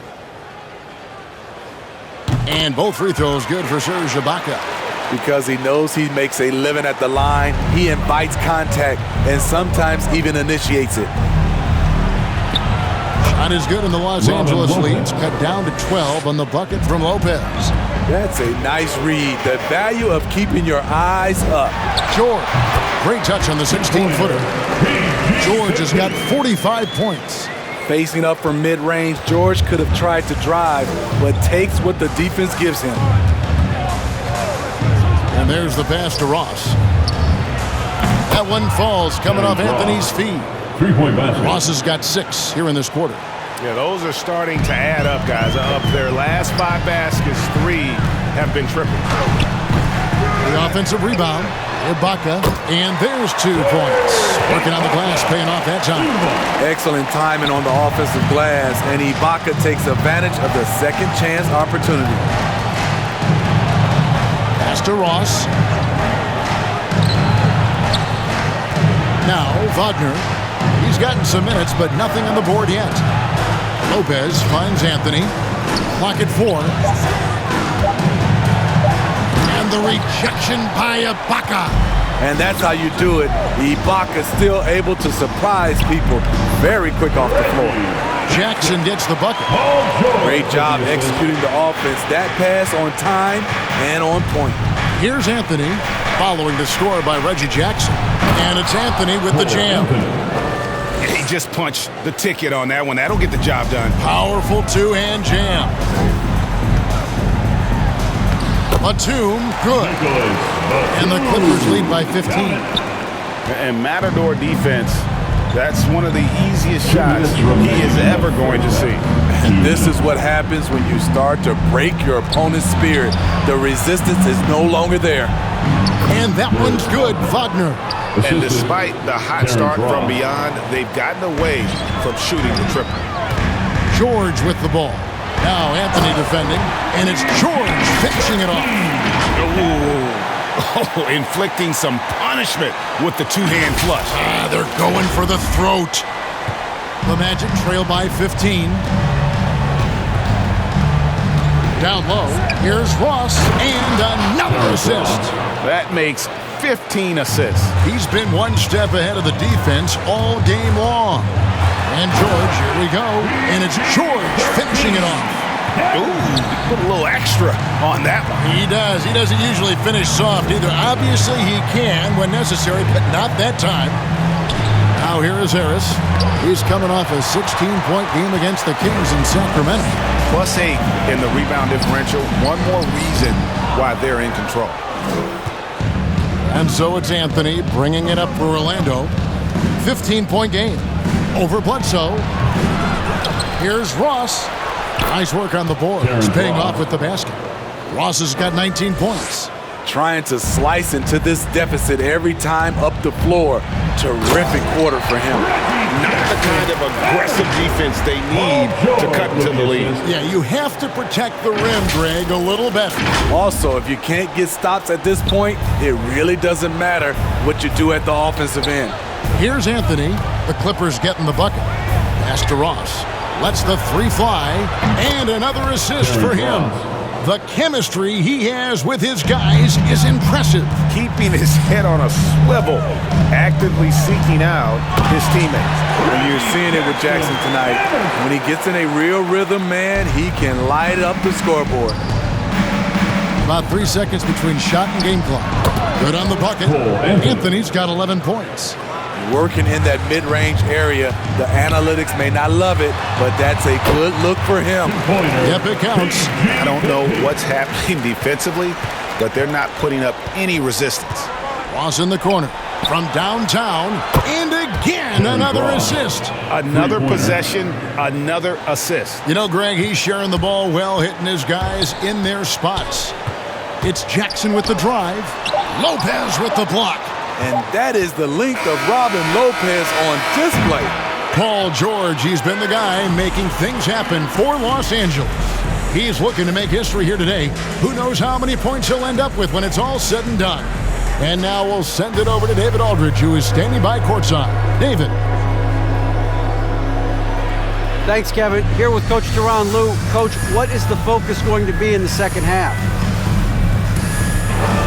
And both free throws good for Serge Ibaka. because he knows he makes a living at the line. He invites contact and sometimes even initiates it. Shot is good, and the Los Angeles lead's cut down to 12 on the bucket from Lopez. That's a nice read. The value of keeping your eyes up. George, great touch on the 16-footer. George has got 45 points. Facing up from mid-range, George could have tried to drive, but takes what the defense gives him. And there's the pass to Ross. That one falls coming off Anthony's feet. 3-point basket. Ross has got 6 here in this quarter. Yeah, those are starting to add up, guys. Up their last 5 baskets, 3 have been triple. The offensive rebound, Ibaka, and there's 2 points. Working on the glass, paying off that time. Excellent timing on the offensive glass, and Ibaka takes advantage of the second chance opportunity. Pass to Ross. Now, Wagner. He's gotten some minutes, but nothing on the board yet. Lopez finds Anthony. Clock at 4. And the rejection by Ibaka. And that's how you do it. Ibaka still able to surprise people very quick off the floor. Jackson gets the bucket. Great job executing the offense. That pass on time and on point. Here's Anthony following the score by Reggie Jackson. And it's Anthony with the jam. He just punched the ticket on that one. That'll get the job done. Powerful 2-hand jam. Batum, good. And the Clippers lead by 15. And Matador defense, that's one of the easiest shots he is ever going to see. And this is what happens when you start to break your opponent's spirit. The resistance is no longer there. And that one's good, Wagner. And despite the hot start from beyond, they've gotten away from shooting the triple. George with the ball. Now Anthony defending, and it's George finishing it off. Oh, inflicting some punishment with the 2-hand flush. They're going for the throat. The Magic trail by 15. Down low, here's Ross, and another assist. That makes 15 assists. He's been one step ahead of the defense all game long. And George, here we go, and it's George finishing it off. Ooh, put a little extra on that one. He does. He doesn't usually finish soft either. Obviously, he can when necessary, but not that time. Now here is Harris. He's coming off a 16-point game against the Kings in Sacramento. +8 in the rebound differential. One more reason why they're in control. And so it's Anthony bringing it up for Orlando. 15-point game over Bledsoe. Here's Ross. Nice work on the board. He's paying off with the basket. Ross has got 19 points. Trying to slice into this deficit every time up the floor. Terrific quarter for him. Not the kind of aggressive defense they need to cut into the lead. Yeah, you have to protect the rim, Greg, a little better. Also, if you can't get stops at this point, it really doesn't matter what you do at the offensive end. Here's Anthony. The Clippers getting the bucket. Pass to Ross. Lets the 3 fly, and another assist for him. The chemistry he has with his guys is impressive. Keeping his head on a swivel, actively seeking out his teammates. And you're seeing it with Jackson tonight. When he gets in a real rhythm, man, he can light up the scoreboard. About 3 seconds between shot and game clock. Good on the bucket. Anthony's got 11 points. Working in that mid-range area. The analytics may not love it, but that's a good look for him. Yep, it counts. I don't know what's happening defensively, but they're not putting up any resistance. Ross in the corner from downtown, and again another assist. Another possession, another assist. You know, Greg, he's sharing the ball well, hitting his guys in their spots. It's Jackson with the drive, Lopez with the block. And that is the length of Robin Lopez on display. Paul George, he's been the guy making things happen for Los Angeles. He's looking to make history here today. Who knows how many points he'll end up with when it's all said and done. And now we'll send it over to David Aldridge, who is standing by courtside. David. Thanks, Kevin. Here with Coach Tyronn Lue. Coach, what is the focus going to be in the second half?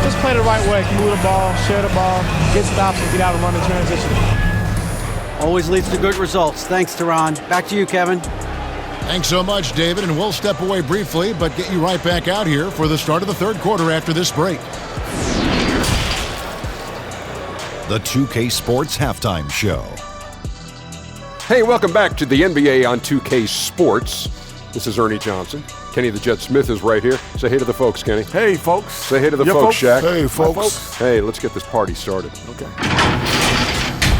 just play the right way. Move the ball, share the ball, get stops, and get out and run the transition. Always leads to good results. Thanks, Teron. Back to you, Kevin. Thanks so much, David, and we'll step away briefly, but get you right back out here for the start of the third quarter after this break. The 2K Sports Halftime Show. Hey, welcome back to the NBA on 2K Sports. This is Ernie Johnson. Kenny the Jet Smith is right here. Say hey to the folks, Kenny. Hey, folks. Say hey to the folks, Shaq. Hey, folks. Hey, let's get this party started. Okay.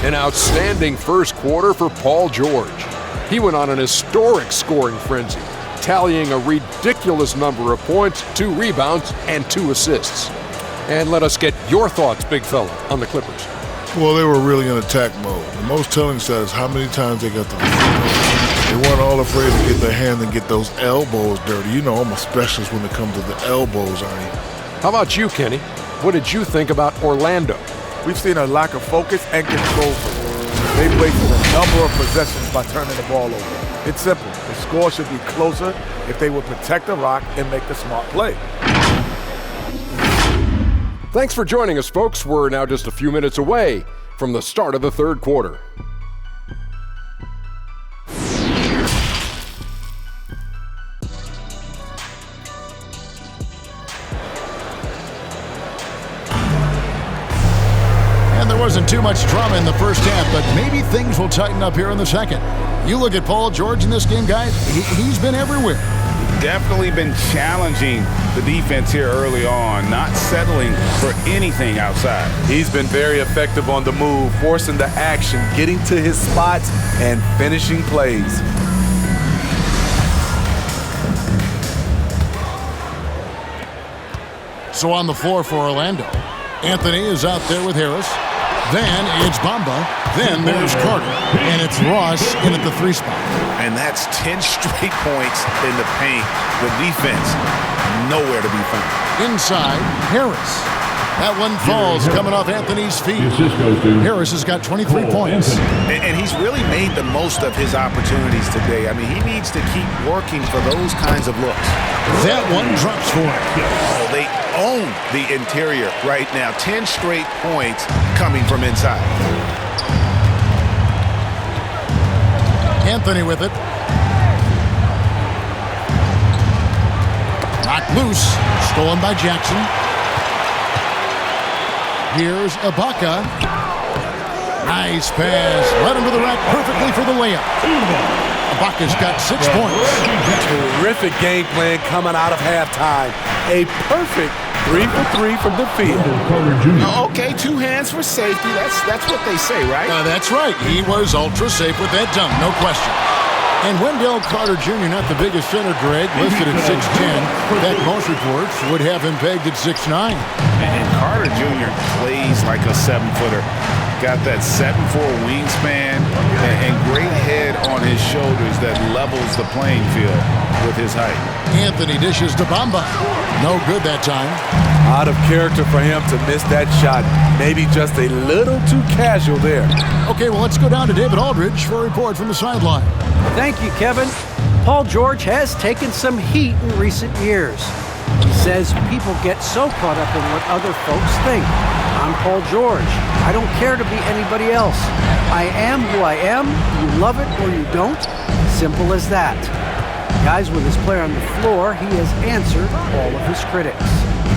An outstanding first quarter for Paul George. He went on an historic scoring frenzy, tallying a ridiculous number of points, 2 rebounds, and 2 assists. And let us get your thoughts, big fella, on the Clippers. Well, they were really in attack mode. The most telling stat is how many times they got the defense. They weren't all afraid to get their hand and get those elbows dirty. You know, I'm a specialist when it comes to the elbows, Ernie. How about you, Kenny? What did you think about Orlando? We've seen a lack of focus and control from them. They've wasted a number of possessions by turning the ball over. It's simple. The score should be closer if they would protect the rock and make the smart play. Thanks for joining us, folks. We're now just a few minutes away from the start of the third quarter. And there wasn't too much drama in the first half, but maybe things will tighten up here in the second. You look at Paul George in this game, guys, he's been everywhere. Definitely been challenging the defense here early on, not settling for anything outside. He's been very effective on the move, forcing the action, getting to his spots, and finishing plays. So on the floor for Orlando, Anthony is out there with Harris. Then it's Bamba. Then there's Carter. And it's Ross in at the 3 spot. And that's 10 straight points in the paint. The defense, nowhere to be found. Inside, Harris. That one falls coming off Anthony's feet. Harris has got 23 points. And he's really made the most of his opportunities today. I mean, he needs to keep working for those kinds of looks. That one drops for him. Oh, they own the interior right now. 10 straight points coming from inside. Anthony with it. Knocked loose. Stolen by Jackson. Here's Ibaka. Nice pass. Led him to the rack perfectly for the layup. Ibaka's got 6 points. Terrific game plan coming out of halftime. A perfect 3 for 3 from the field. Okay, 2 hands for safety. That's what they say, right? That's right. He was ultra safe with that dunk, no question. And Wendell Carter Jr., not the biggest center, Greg, listed at 6'10". That most reports would have him pegged at 6'9". And Carter Jr. plays like a 7-footer. Got that 7'4" wingspan and great head on his shoulders that levels the playing field with his height. Anthony dishes to Bamba. No good that time. Out of character for him to miss that shot. Maybe just a little too casual there. Okay, well, let's go down to David Aldridge for a report from the sideline. Thank you, Kevin. Paul George has taken some heat in recent years. He says people get so caught up in what other folks think. I'm Paul George. I don't care to be anybody else. I am who I am. You love it or you don't. Simple as that. Guys, with his player on the floor, he has answered all of his critics.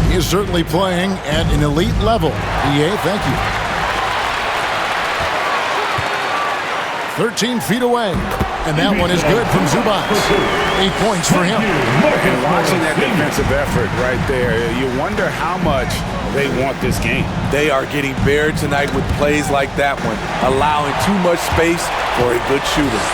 He is certainly playing at an elite level. EA, thank you. 13 feet away. And that one is good from Zubac. 8 points for him. And watching that defensive effort right there, you wonder how much they want this game. They are getting buried tonight with plays like that one, allowing too much space for a good shooter.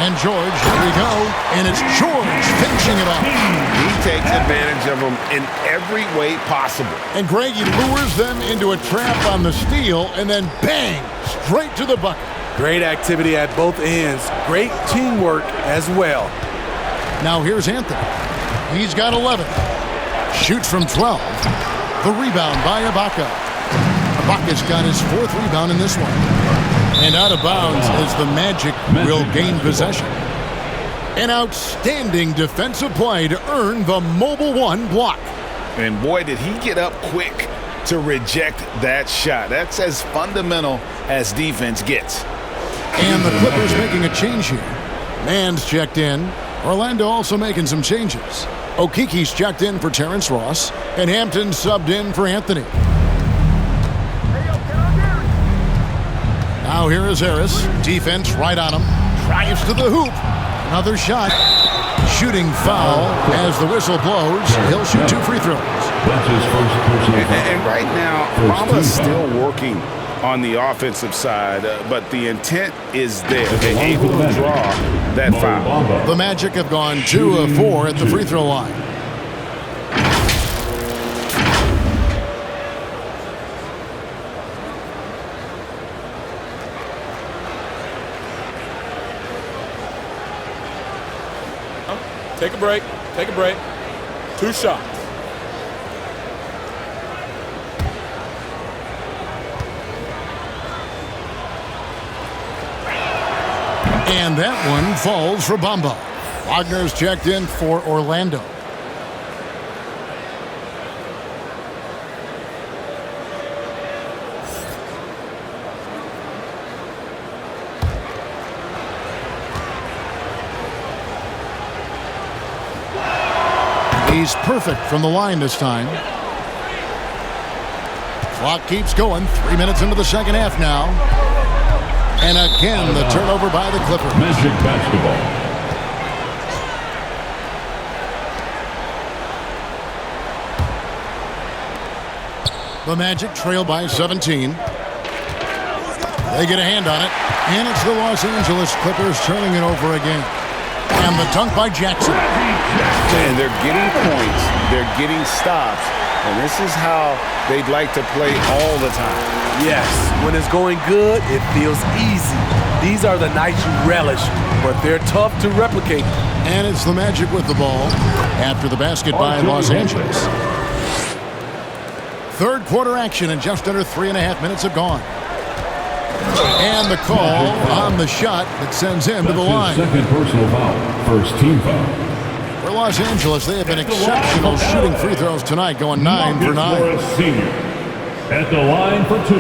And George, here we go. And it's George finishing it off. He takes advantage of them in every way possible. And Greg, he lures them into a trap on the steal, and then bang, straight to the bucket. Great activity at both ends. Great teamwork as well. Now here's Anthony. He's got 11. Shoots from 12. The rebound by Ibaka. Ibaka's got his 4th rebound in this one. And out of bounds as the Magic will gain possession. An outstanding defensive play to earn the Mobile One block. And boy, did he get up quick to reject that shot. That's as fundamental as defense gets. And the Clippers making a change here. Mann's checked in. Orlando also making some changes. Okiki's checked in for Terrence Ross, and Hampton subbed in for Anthony. Now here is Harris. Defense right on him. Drives to the hoop. Another shot. Shooting foul as the whistle blows. He'll shoot 2 free throws. And right now, Bamba's still working on the offensive side, but the intent is there. They're able to draw that foul. The Magic have gone 2 of 4 at the free throw line. Take a break. Take a break. 2 shots. And that one falls for Bamba. Wagner's checked in for Orlando. He's perfect from the line this time. Clock keeps going. 3 minutes into the second half now. And again, the turnover by the Clippers. Magic basketball. The Magic trail by 17. They get a hand on it. And it's the Los Angeles Clippers turning it over again. And the dunk by Jackson. And they're getting points. They're getting stops. And this is how they'd like to play all the time. Yes, when it's going good, it feels easy. These are the nights you relish, but they're tough to replicate. And it's the Magic with the ball after the basket by Los Angeles. Third quarter action, and just under 3.5 minutes have gone. And the call on the shot that sends him to the line. Second personal foul. First team foul. For Los Angeles, they have been exceptional shooting free throws tonight, going 9 for 9. Morris Sr. at the line for 2.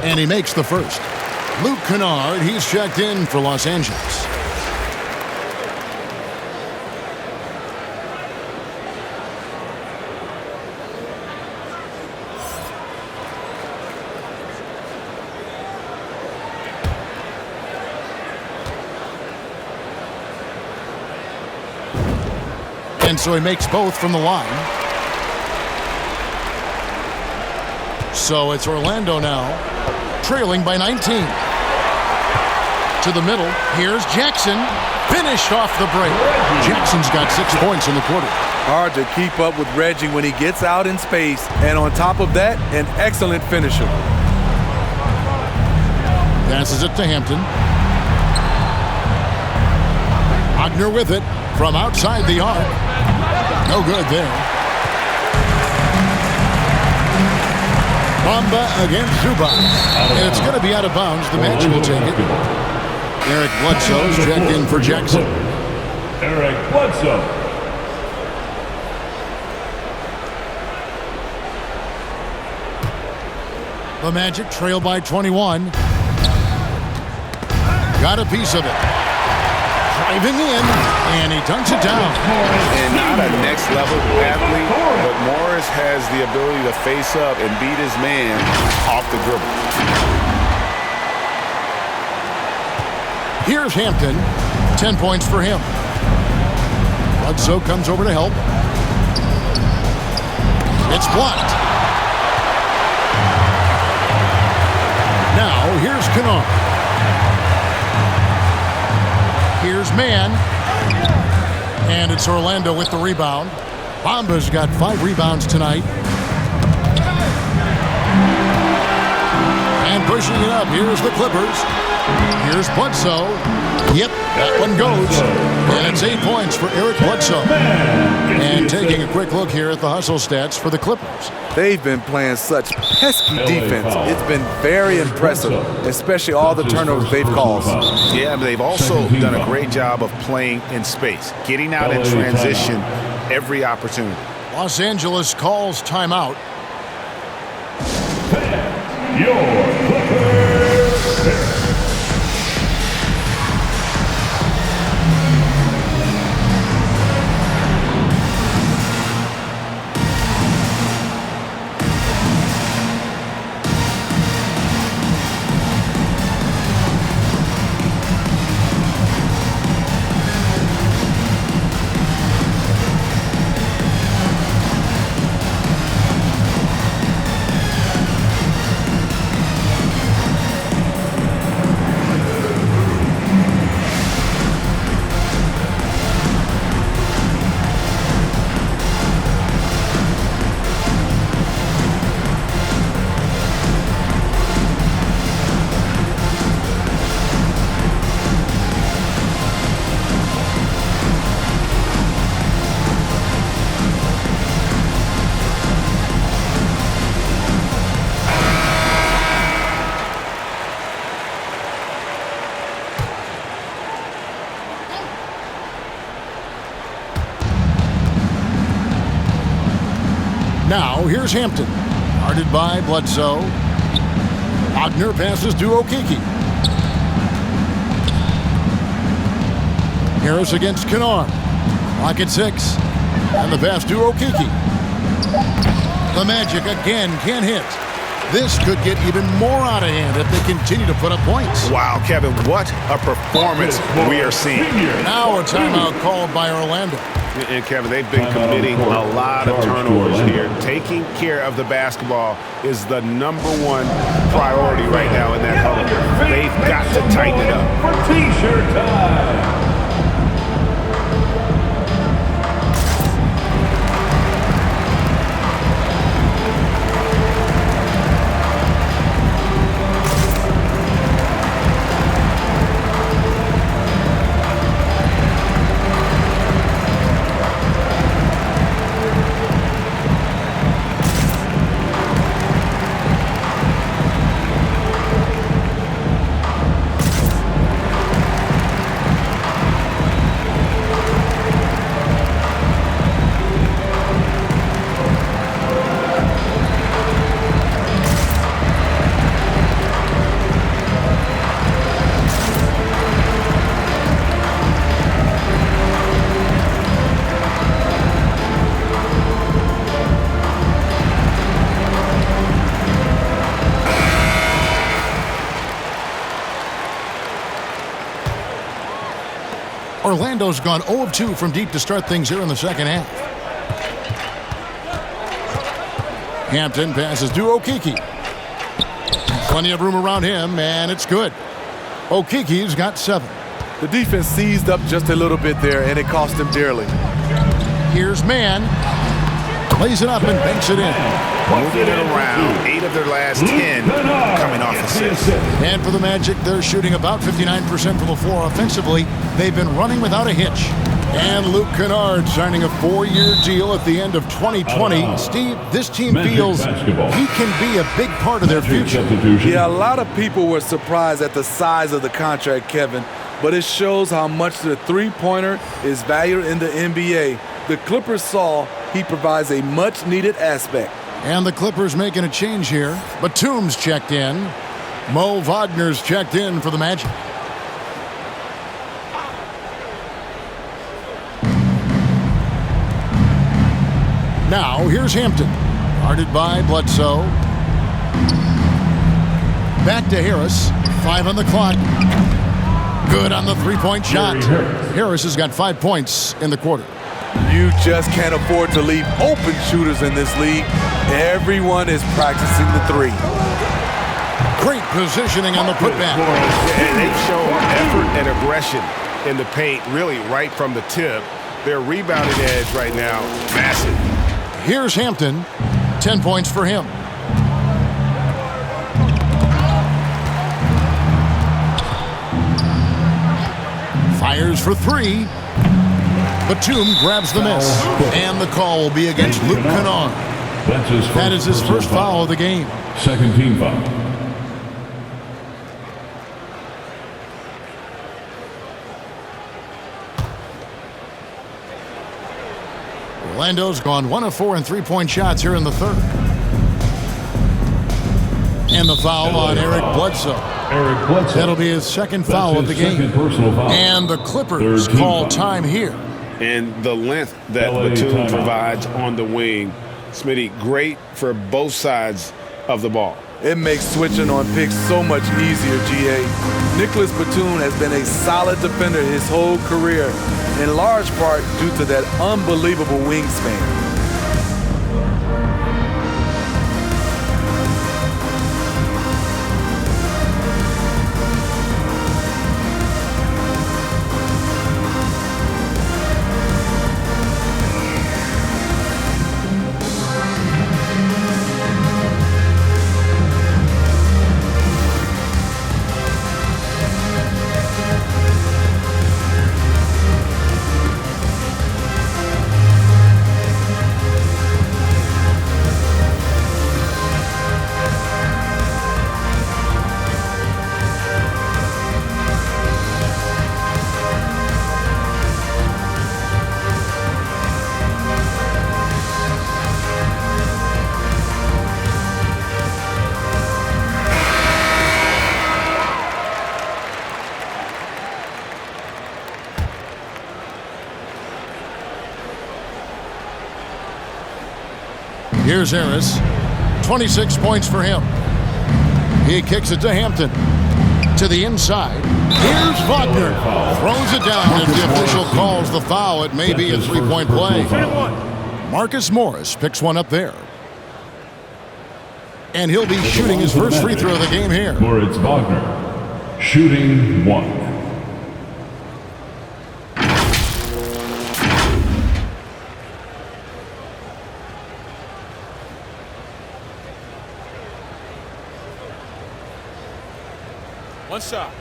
And he makes the first. Luke Kennard, he's checked in for Los Angeles. And so he makes both from the line. So it's Orlando now, trailing by 19. To the middle, here's Jackson. Finished off the break. Jackson's got 6 points in the quarter. Hard to keep up with Reggie when he gets out in space. And on top of that, an excellent finisher. Passes it to Hampton. Wagner with it from outside the arc. No good there. Bamba against Zubac. And it's going to be out of bounds. The Magic will take it. Eric Bledsoe's checked in for Jackson. Eric Bledsoe. The Magic trail by 21. Got a piece of it. Driving in, and he dunks it down. And not a next-level athlete, but Morris has the ability to face up and beat his man off the dribble. Here's Hampton. 10 points for him. Bledsoe comes over to help. It's blocked. Now, here's Kennard. Here's Mann. And it's Orlando with the rebound. Bamba's got 5 rebounds tonight. And And pushing it up, here's the Clippers. Here's Bledsoe. Yep, that one goes. And it's 8 points for Eric Bledsoe. And taking a quick look here at the hustle stats for the Clippers. They've been playing such pesky defense. It's been very impressive, especially all the turnovers they've caused. Yeah, but they've also done a great job of playing in space, getting out in transition every opportunity. Los Angeles calls timeout. Your Clippers. Now, here's Hampton. Guarded by Bledsoe. Wagner passes to Okeke. Harris against Kennard. Clock at 6. And the pass to Okeke. The Magic again can't hit. This could get even more out of hand if they continue to put up points. Wow, Kevin, what a performance we are seeing. Now a timeout called by Orlando. And Kevin, they've been committing a lot of turnovers here. Taking care of the basketball is the #1 priority right now in that huddle. They've got to tighten it up. For T-shirt time. Orlando's gone 0 of 2 from deep to start things here in the second half. Hampton passes to Okeke. Plenty of room around him, and it's good. Okeke's got 7. The defense seized up just a little bit there, and it cost them dearly. Here's Mann. Plays it up and banks it in. Moving it around. 8 of their last 10 coming off assists. And for the Magic, they're shooting about 59% from the floor offensively. They've been running without a hitch. And Luke Kennard signing a 4-year deal at the end of 2020. Steve, this team feels he can be a big part of their future. Yeah, a lot of people were surprised at the size of the contract, Kevin, but it shows how much the three-pointer is valued in the NBA. The Clippers saw he provides a much-needed aspect. And the Clippers making a change here. Batum's checked in. Mo Wagner's checked in for the Magic. Now, here's Hampton. Guarded by Bledsoe. Back to Harris. 5 on the clock. Good on the three-point shot. Harris has got 5 points in the quarter. You just can't afford to leave open shooters in this league. Everyone is practicing the three. Great positioning on the putback. And they've shown effort and aggression in the paint, really right from the tip. Their rebounding edge right now, massive. Here's Hampton. 10 points for him. Fires for three. Batum grabs the miss. And the call will be against Luke Kennard. That is his first foul of the game. Second team foul. Orlando's gone 1 of 4 in three-point shots here in the third. And the foul on Eric Bledsoe. That'll be his second foul of the game. And the Clippers call time here. And the length that Batum provides on the wing, Smitty, great for both sides of the ball. It makes switching on picks so much easier, GA. Nicholas Batum has been a solid defender his whole career, in large part due to that unbelievable wingspan. Here's Harris. 26 points for him. He kicks it to Hampton. To the inside. Here's Wagner. Throws it down as the official calls the foul. It may be a three-point play. Marcus Morris picks one up there. And he'll be shooting his first free throw of the game here. Moritz Wagner, shooting one. One shot.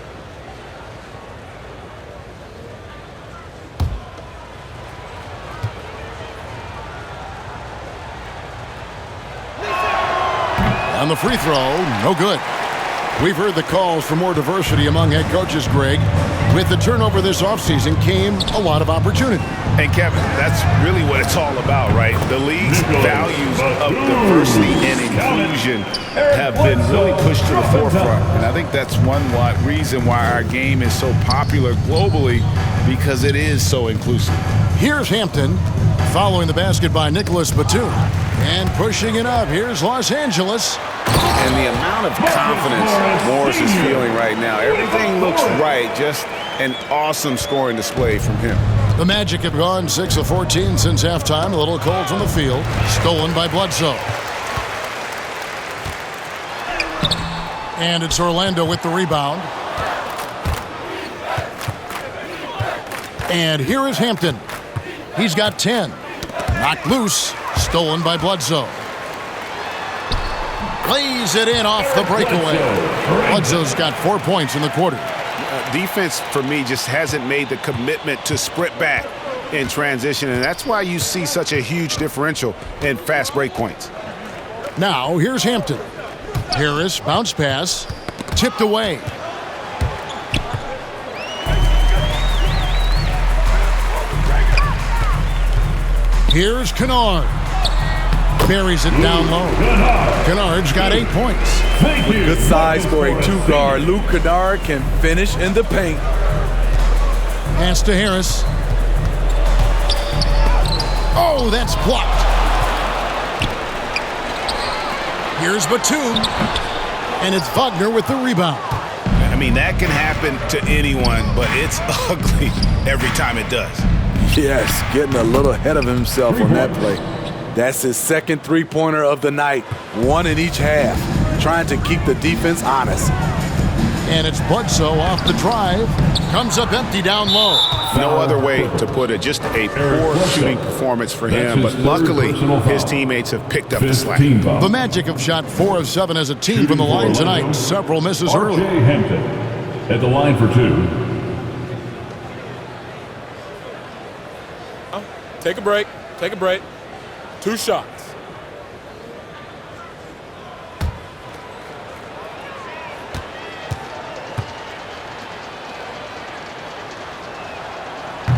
And the free throw, no good. We've heard the calls for more diversity among head coaches, Greg. With the turnover this offseason came a lot of opportunity. And Kevin, that's really what it's all about, right? The league's values of diversity and inclusion have been really pushed to the forefront. And I think that's one reason why our game is so popular globally, because it is so inclusive. Here's Hampton, following the basket by Nicholas Batum. And pushing it up, here's Los Angeles. And the amount of confidence Morris is feeling right now, everything looks right. Just an awesome scoring display from him. The Magic have gone 6 of 14 since halftime. A little cold from the field. Stolen by Bledsoe. And it's Orlando with the rebound. And here is Hampton. He's got 10. Knocked loose. Stolen by Bledsoe. Plays it in off the breakaway. Bledsoe's got 4 points in the quarter. Defense, for me, just hasn't made the commitment to sprint back in transition, and that's why you see such a huge differential in fast break points. Now, here's Hampton. Harris, bounce pass, tipped away. Here's Kennard. Buries it down low. Kennard's got 8 points. With good size for a two-guard, Luke Kennard can finish in the paint. Pass to Harris. Oh, that's blocked. Here's Batum. And it's Wagner with the rebound. I mean, that can happen to anyone, but it's ugly every time it does. Yes, getting a little ahead of himself on that play. That's his second three-pointer of the night, one in each half, trying to keep the defense honest. And it's Bledsoe off the drive. Comes up empty down low. No other way to put it. Just a poor shooting performance for him, but luckily his teammates have picked up the slack. The Magic have shot 4 of 7 as a team from the line tonight. Several misses early. Hampton at the line for two. Take a break. Take a break. 2 shots.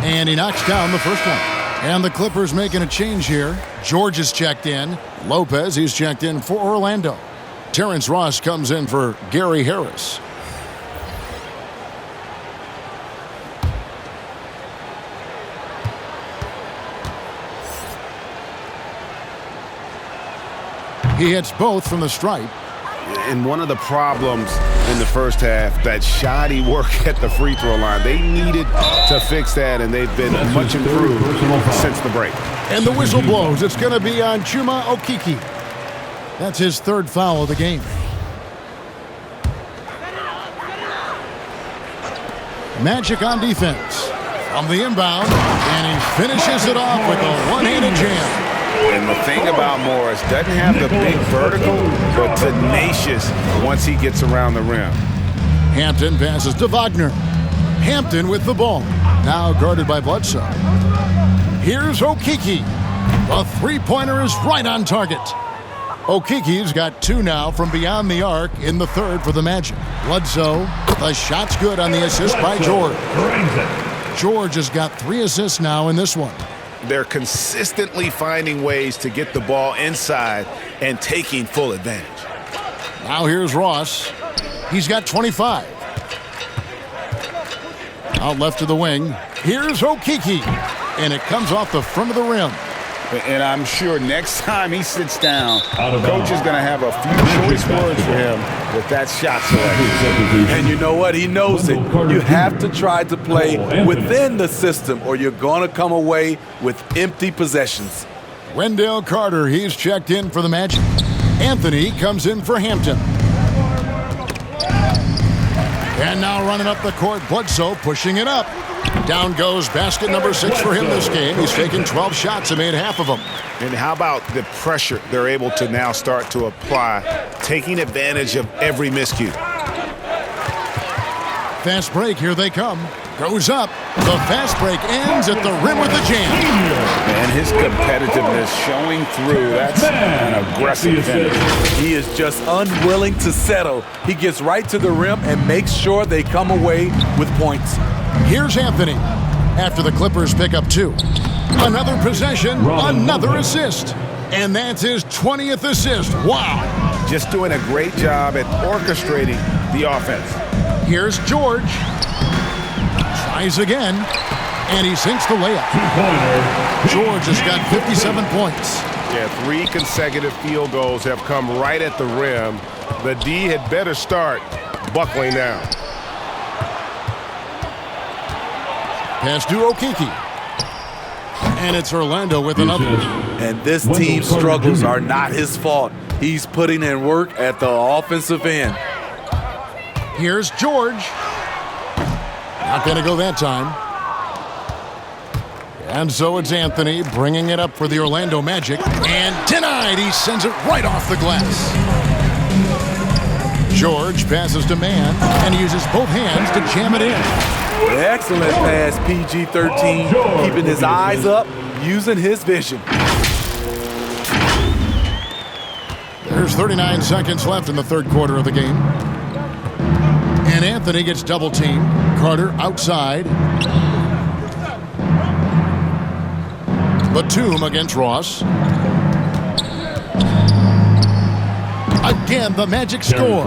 And he knocks down the first one. And the Clippers making a change here. George is checked in. Lopez, he's checked in for Orlando. Terrence Ross comes in for Gary Harris. He hits both from the stripe. And one of the problems in the first half, that shoddy work at the free throw line. They needed to fix that, and they've been much improved since the break. And the whistle blows. It's going to be on Chuma Okeke. That's his 3rd foul of the game. Magic on defense. From the inbound, and he finishes it off with a one-handed jam. And the thing about Morris, doesn't have the big vertical, but tenacious once he gets around the rim. Hampton passes to Wagner. Hampton with the ball. Now guarded by Bledsoe. Here's Okeke. The three-pointer is right on target. Okeke's got 2 now from beyond the arc in the 3rd for the Magic. Bledsoe, the shot's good on the assist by George. George has got 3 assists now in this one. They're consistently finding ways to get the ball inside and taking full advantage. Now here's Ross. He's got 25. Out left to the wing. Here's Okeke. And it comes off the front of the rim. And I'm sure next time he sits down, coach is going to have a few choice words for him with that shot selection. And you know what? He knows it. You have to try to play within the system or you're going to come away with empty possessions. Wendell Carter, he's checked in for the Magic. Anthony comes in for Hampton. And now running up the court, Bledsoe pushing it up. Down goes basket number 6 for him this game. He's taken 12 shots and made half of them. And how about the pressure they're able to now start to apply, taking advantage of every miscue. Fast break, here they come. Goes up. The fast break ends at the rim with a jam. And his competitiveness showing through. That's an aggressive finish. He is just unwilling to settle. He gets right to the rim and makes sure they come away with points. Here's Anthony. After the Clippers pick up 2. Another possession, another assist. And that's his 20th assist. Wow. Just doing a great job at orchestrating the offense. Here's George. Tries again. And he sinks the layup. George has got 57 points. Yeah, 3 consecutive field goals have come right at the rim. The D had better start buckling down. Pass to Okeke. And it's Orlando with another. And this team's struggles are not his fault. He's putting in work at the offensive end. Here's George. Not going to go that time. And so it's Anthony bringing it up for the Orlando Magic. And denied. He sends it right off the glass. George passes to Mann and uses both hands to jam it in. Excellent pass, PG-13, keeping his eyes up, using his vision. There's 39 seconds left in the 3rd quarter of the game. And Anthony gets double-teamed. Carter outside. Batum against Ross. Again, the Magic score.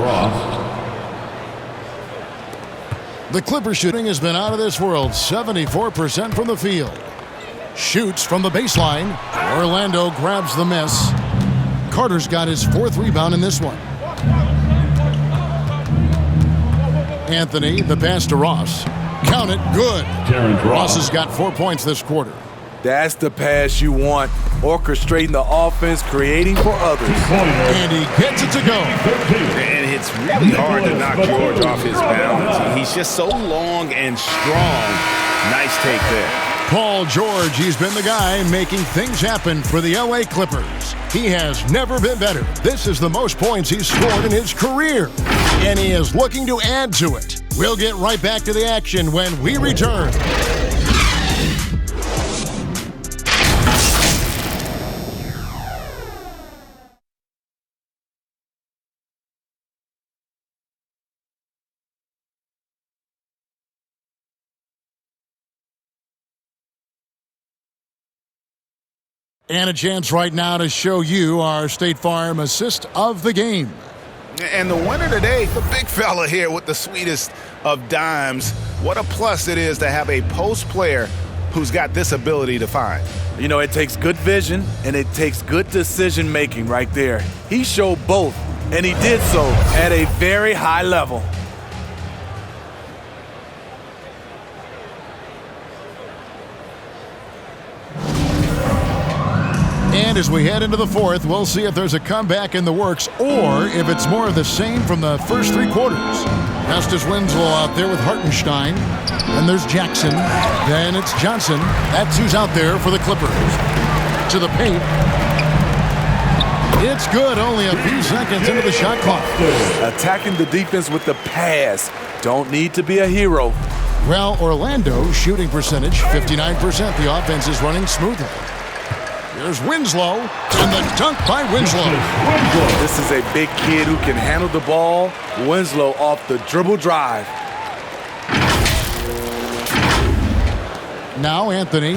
The Clippers shooting has been out of this world. 74% from the field. Shoots from the baseline. Orlando grabs the miss. Carter's got his 4th rebound in this one. Anthony, the pass to Ross. Count it, good. Ross has got 4 points this quarter. That's the pass you want. Orchestrating the offense, creating for others. And he gets it to go. And it's really hard to knock George off his balance. He's just so long and strong. Nice take there. Paul George, he's been the guy making things happen for the LA Clippers. He has never been better. This is the most points he's scored in his career. And he is looking to add to it. We'll get right back to the action when we return. And a chance right now to show you our State Farm assist of the game. And the winner today, the big fella here with the sweetest of dimes. What a plus it is to have a post player who's got this ability to find. You know, it takes good vision and it takes good decision making right there. He showed both, and he did so at a very high level. And as we head into the fourth, we'll see if there's a comeback in the works or if it's more of the same from the first three quarters. Justice Winslow out there with Hartenstein. Then there's Jackson. Then it's Johnson. That's who's out there for the Clippers. To the paint. It's good, only a few seconds into the shot clock. Attacking the defense with the pass. Don't need to be a hero. Well, Orlando shooting percentage, 59%. The offense is running smoothly. There's Winslow, and the dunk by Winslow. This is a big kid who can handle the ball. Winslow off the dribble drive. Now Anthony.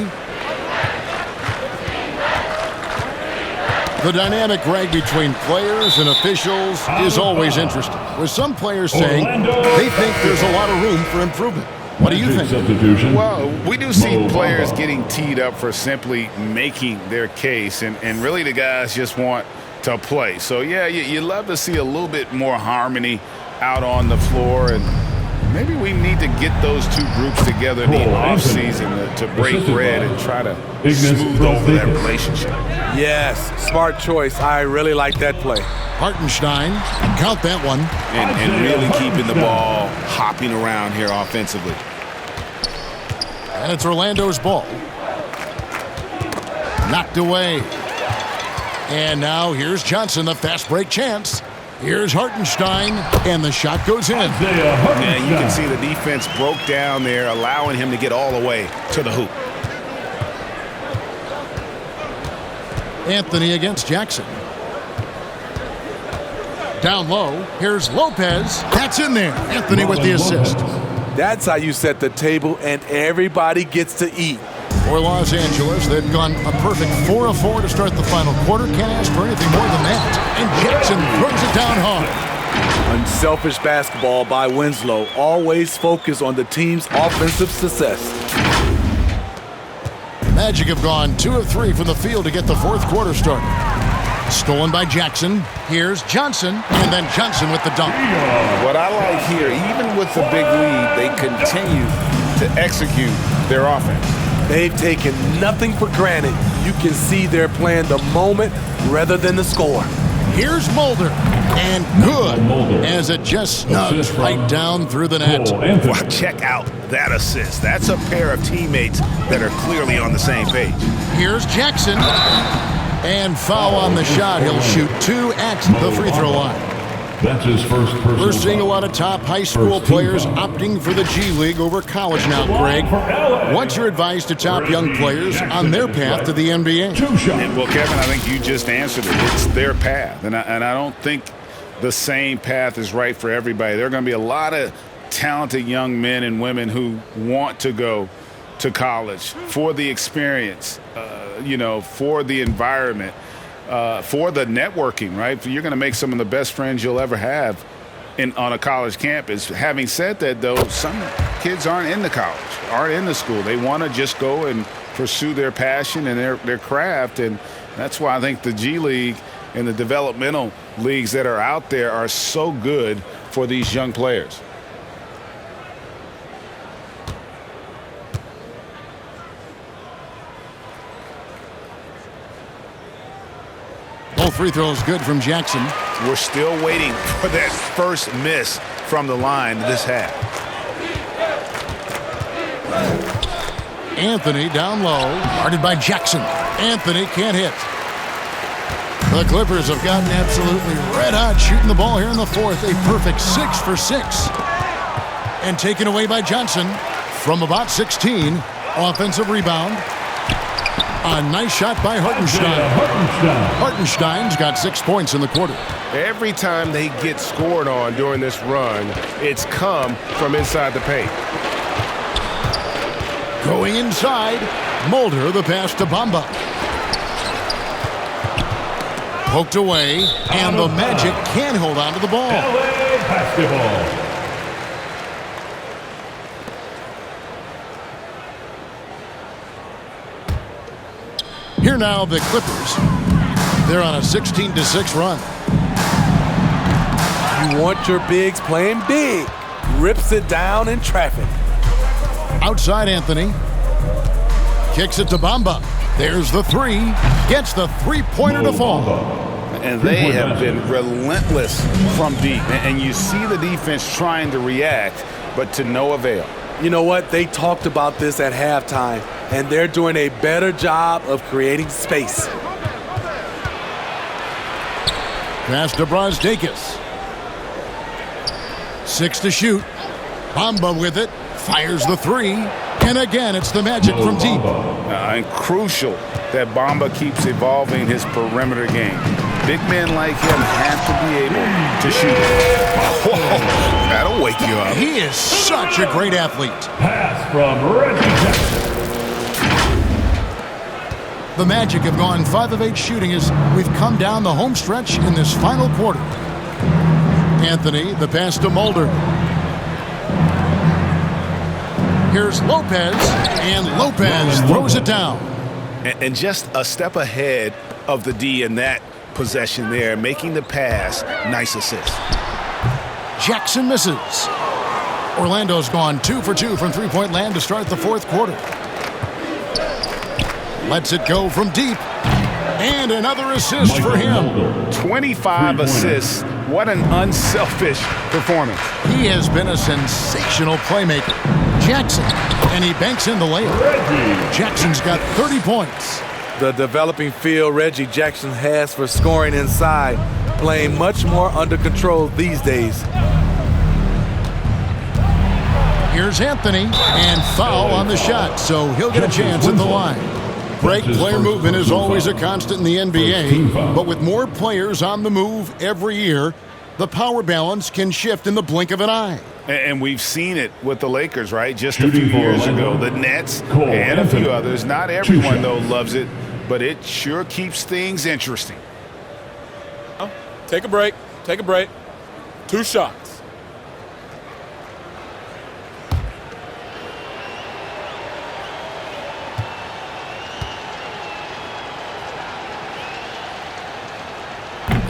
The dynamic, Greg, between players and officials is always interesting, with some players saying they think there's a lot of room for improvement. What do you think? Well, we do see players getting teed up for simply making their case, and really the guys just want to play. So, yeah, you love to see a little bit more harmony out on the floor, and maybe we need to get those two groups together in the offseason to break bread and try to smooth over that relationship. Yes, smart choice. I really like that play. Hartenstein, count that one. And really keeping the ball hopping around here offensively. And it's Orlando's ball. Knocked away. And now here's Johnson, the fast break chance. Here's Hartenstein, and the shot goes in. And you can see the defense broke down there, allowing him to get all the way to the hoop. Anthony against Jackson. Down low, here's Lopez. That's in there. Anthony with the assist. That's how you set the table, and everybody gets to eat. For Los Angeles, they've gone a perfect 4 of 4 to start the final quarter. Can't ask for anything more than that. And Jackson throws it down hard. Unselfish basketball by Winslow. Always focus on the team's offensive success. Magic have gone 2 of 3 from the field to get the fourth quarter started. Stolen by Jackson. Here's Johnson, and then Johnson with the dunk. What I like here, even with the big lead, they continue to execute their offense. They've taken nothing for granted. You can see they're playing the moment rather than the score. Here's Mulder, and good, as it just snugs right down through the net. Well, check out that assist. That's a pair of teammates that are clearly on the same page. Here's Jackson. And foul on the shot. He'll shoot 2 at the free throw line. That's his first personal We're seeing a lot of top high school players opting for the G League over college now, Greg. What's your advice to top young players on their path to the NBA? Well, Kevin, I think you just answered it. It's their path. And I don't think the same path is right for everybody. There are going to be a lot of talented young men and women who want to go to college for the experience, for the environment, for the networking, right? You're going to make some of the best friends you'll ever have on a college campus. Having said that, though, some kids aren't in the college, aren't in the school. They want to just go and pursue their passion and their craft, and that's why I think the G League and the developmental leagues that are out there are so good for these young players. Both free throws good from Jackson. We're still waiting for that first miss from the line this half. Anthony down low, guarded by Jackson. Anthony can't hit. The Clippers have gotten absolutely red hot shooting the ball here in the fourth. A perfect 6 for 6. And taken away by Johnson from about 16. Offensive rebound. A nice shot by Hartenstein. Hartenstein's got 6 points in the quarter. Every time they get scored on during this run, it's come from inside the paint. Going inside, Mulder, the pass to Bamba. Poked away, and the Magic can't hold on to the ball. LA basketball. Here now, the Clippers. They're on a 16-6 run. You want your bigs playing big. Rips it down in traffic. Outside Anthony. Kicks it to Bamba. There's the three. Gets the three-pointer to fall. And they have been relentless from deep. And you see the defense trying to react, but to no avail. You know what? They talked about this at halftime, and they're doing a better job of creating space. Pass to Brazdeikis. 6 to shoot. Bamba with it. Fires the three. And again, it's the Magic from deep. And crucial that Bamba keeps evolving his perimeter game. Big men like him have to be able to shoot. Oh, that'll wake you up. He is such a great athlete. Pass from Reggie Jackson. The Magic have gone 5 of 8 shooting as we've come down the home stretch in this final quarter. Anthony, the pass to Mulder. Here's Lopez, and Lopez throws it down. And just a step ahead of the D in that possession there, making the pass. Nice assist. Jackson misses. Orlando's gone 2 for 2 from three-point land to start the fourth quarter. Lets it go from deep. And another assist for him. 25 assists. What an unselfish performance. He has been a sensational playmaker. Jackson, and he banks in the layup. Jackson's got 30 points. The developing feel Reggie Jackson has for scoring inside, playing much more under control these days. Here's Anthony, and foul on the shot, so he'll get a chance at the line. Break player movement is always a constant in the NBA, but with more players on the move every year, the power balance can shift in the blink of an eye. And we've seen it with the Lakers, right? Just a few years ago. The Nets and a few others. Not everyone, though, loves it, but it sure keeps things interesting. Take a break. Take a break. 2 shots.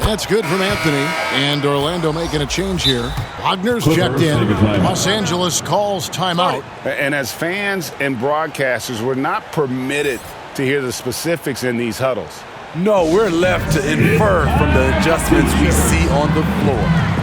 That's good from Anthony, and Orlando making a change here. Wagner's checked in. Los Angeles calls timeout. And as fans and broadcasters, we're not permitted to hear the specifics in these huddles. No, we're left to infer from the adjustments we see on the floor.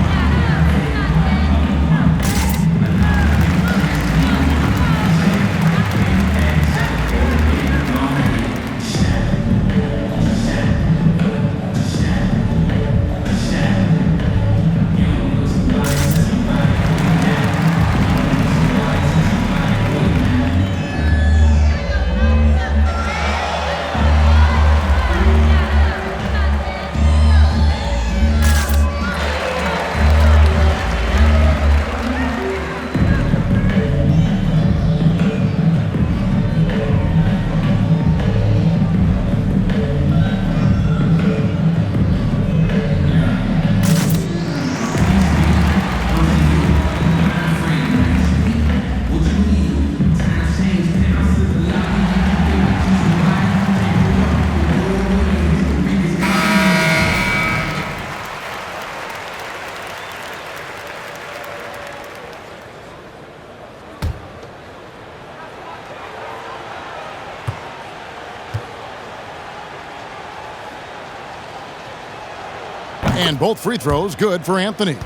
And both free throws good for Anthony.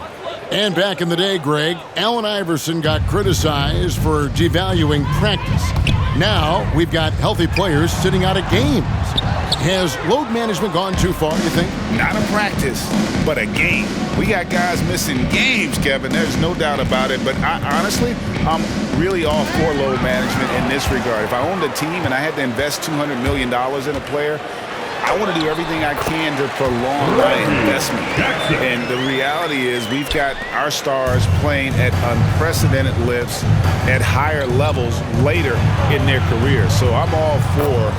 And back in the day, Greg, Allen Iverson got criticized for devaluing practice. Now we've got healthy players sitting out of games. Has load management gone too far, you think? Not a practice, but a game. We got guys missing games, Kevin. There's no doubt about it. But honestly, I'm really all for load management in this regard. If I owned a team and I had to invest $200 million in a player, I want to do everything I can to prolong my investment. And the reality is we've got our stars playing at unprecedented lifts at higher levels later in their careers. So I'm all for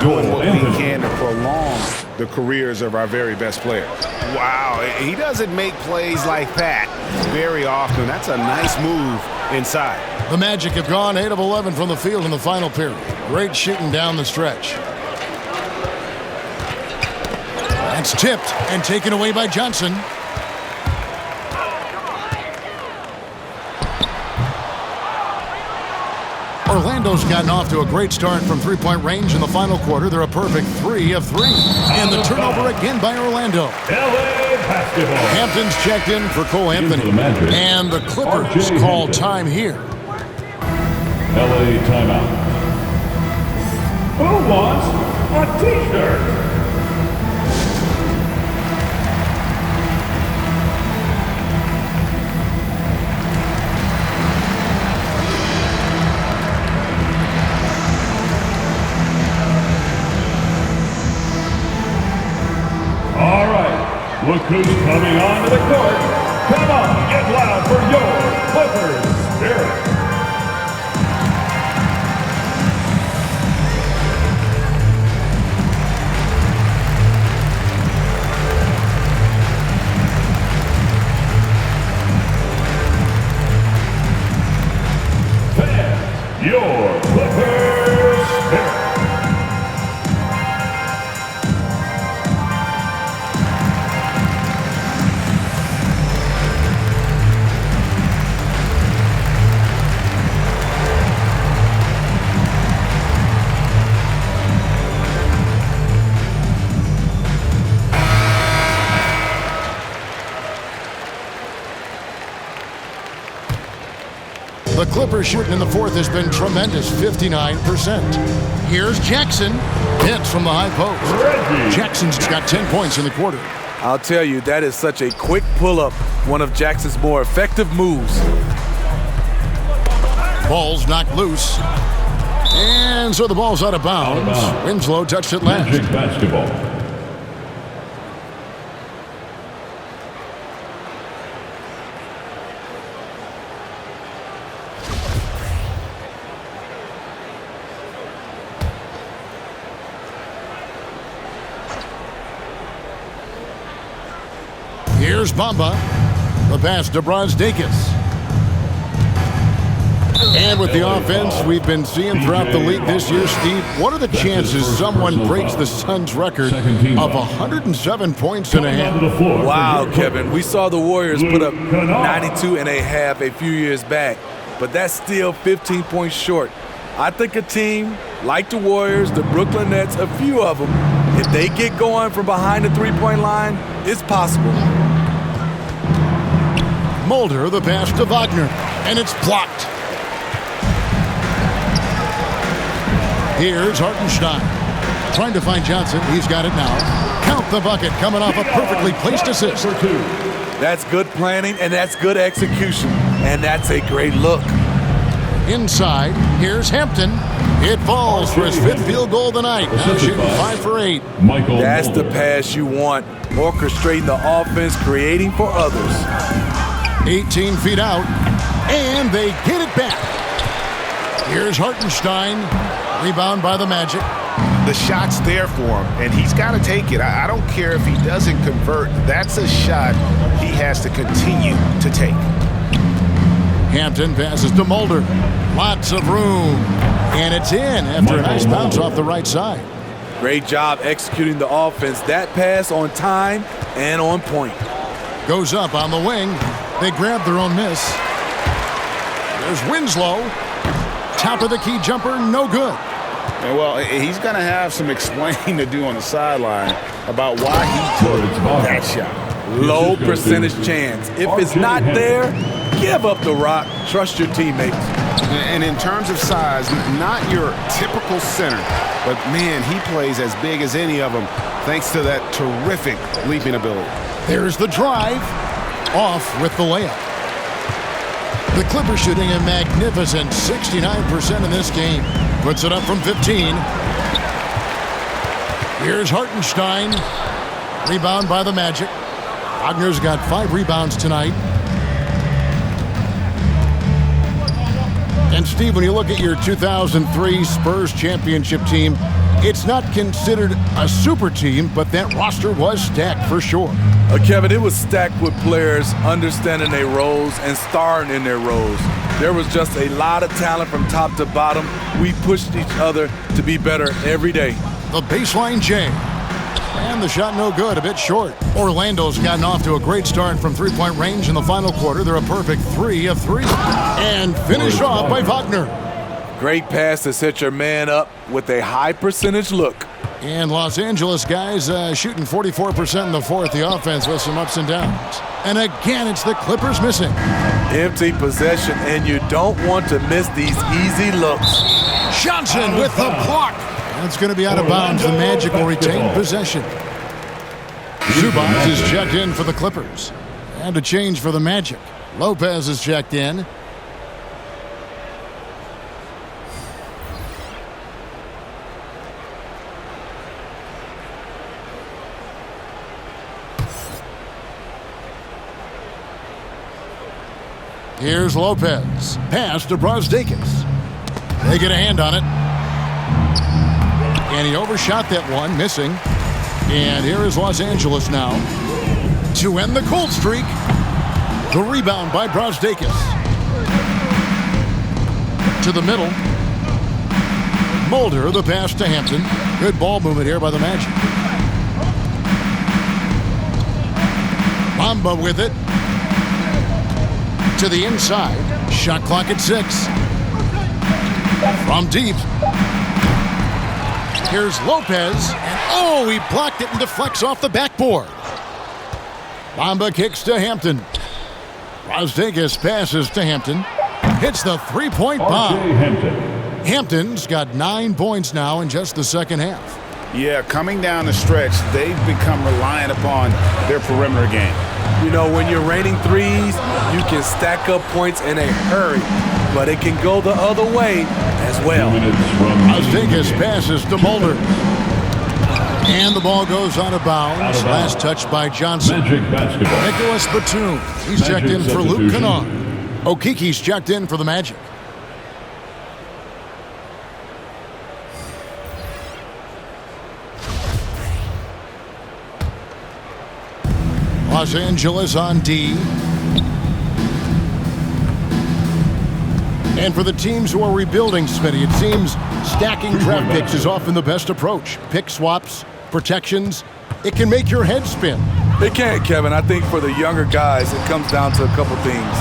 doing what we can to prolong the careers of our very best players. Wow, he doesn't make plays like that very often. That's a nice move inside. The Magic have gone 8 of 11 from the field in the final period. Great shooting down the stretch. That's tipped and taken away by Johnson. Orlando's gotten off to a great start from three-point range in the final quarter. They're a perfect 3 of 3. And the turnover again by Orlando. LA basketball. Hampton's checked in for Cole Anthony. And the Clippers call time here. LA timeout. Who wants a t-shirt? All right, look who's coming onto the court. Come on, get loud for your Clippers Spirit. Fans, your Clippers Spirit. The Clippers shooting in the fourth has been tremendous, 59%. Here's Jackson. Hits from the high post. Jackson's got 10 points in the quarter. I'll tell you, that is such a quick pull-up, one of Jackson's more effective moves. Ball's knocked loose. And so the ball's out of bounds. Winslow touched it last. Magic basketball. Here's Bamba. The pass to Brazdeikis. And with the offense we've been seeing throughout the league this year, Steve, what are the chances someone breaks the Suns' record of 107 points and a half? Wow, Kevin. We saw the Warriors put up 92 and a half a few years back, but that's still 15 points short. I think a team like the Warriors, the Brooklyn Nets, a few of them, if they get going from behind the three-point line, it's possible. Mulder, the pass to Wagner, and it's blocked. Here's Hartenstein. Trying to find Johnson. He's got it now. Count the bucket coming off a perfectly placed assist. That's good planning, and that's good execution. And that's a great look. Inside, here's Hampton. It falls for his 5th field goal of the night. Now shooting 5 for 8. That's the pass you want. Orchestrating the offense, creating for others. 18 feet out, and they get it back. Here's Hartenstein. Rebound by the Magic. The shot's there for him, and he's got to take it. I don't care if he doesn't convert. That's a shot he has to continue to take. Hampton passes to Mulder. Lots of room. And it's in after a nice bounce off the right side. Great job executing the offense. That pass on time and on point. Goes up on the wing. They grab their own miss. There's Winslow. Top of the key jumper, no good. Well, he's going to have some explaining to do on the sideline about why he took that shot. Low percentage chance. If it's not there, give up the rock. Trust your teammates. And in terms of size, not your typical center, but man, he plays as big as any of them thanks to that terrific leaping ability. There's the drive. Off with the layup. The Clippers shooting a magnificent 69% in this game. Puts it up from 15. Here's Hartenstein. Rebound by the Magic. Wagner's got 5 rebounds tonight. And Steve, when you look at your 2003 Spurs championship team, it's not considered a super team, but that roster was stacked for sure. Kevin, it was stacked with players understanding their roles and starring in their roles. There was just a lot of talent from top to bottom. We pushed each other to be better every day. The baseline J. And the shot no good, a bit short. Orlando's gotten off to a great start from three-point range in the final quarter. They're a perfect 3 of 3. And finished off by Wagner. Great pass to set your man up with a high percentage look. And Los Angeles guys shooting 44% in the fourth. The offense with some ups and downs. And again, it's the Clippers missing. Empty possession, and you don't want to miss these easy looks. Johnson with the block. That's going to be out of bounds. The Magic will retain possession. Zubac is checked in for the Clippers. And a change for the Magic. Lopez is checked in. Here's Lopez. Pass to Brazdeikis. They get a hand on it. And he overshot that one, missing. And here is Los Angeles now to end the cold streak. The rebound by Brazdeikis. To the middle. Mulder, the pass to Hampton. Good ball movement here by the Magic. Bamba with it. To the inside. Shot clock at 6. From deep. Here's Lopez. And he blocked it and deflects off the backboard. Bamba kicks to Hampton. Brazdeikis passes to Hampton. Hits the three-point bomb. Hampton's got 9 points now in just the second half. Yeah, coming down the stretch, they've become reliant upon their perimeter game. You know, when you're raining threes, you can stack up points in a hurry, but it can go the other way as well. Brazdeikis passes to Mulder. And the ball goes out of bounds. Last touch by Johnson. Nicholas Batum. He's checked in for Luke Kennard. Okiki's checked in for the Magic. Los Angeles on D. And for the teams who are rebuilding, Smitty, it seems stacking draft picks is often the best approach. Pick swaps, protections, it can make your head spin. It can, Kevin. I think for the younger guys, it comes down to a couple things.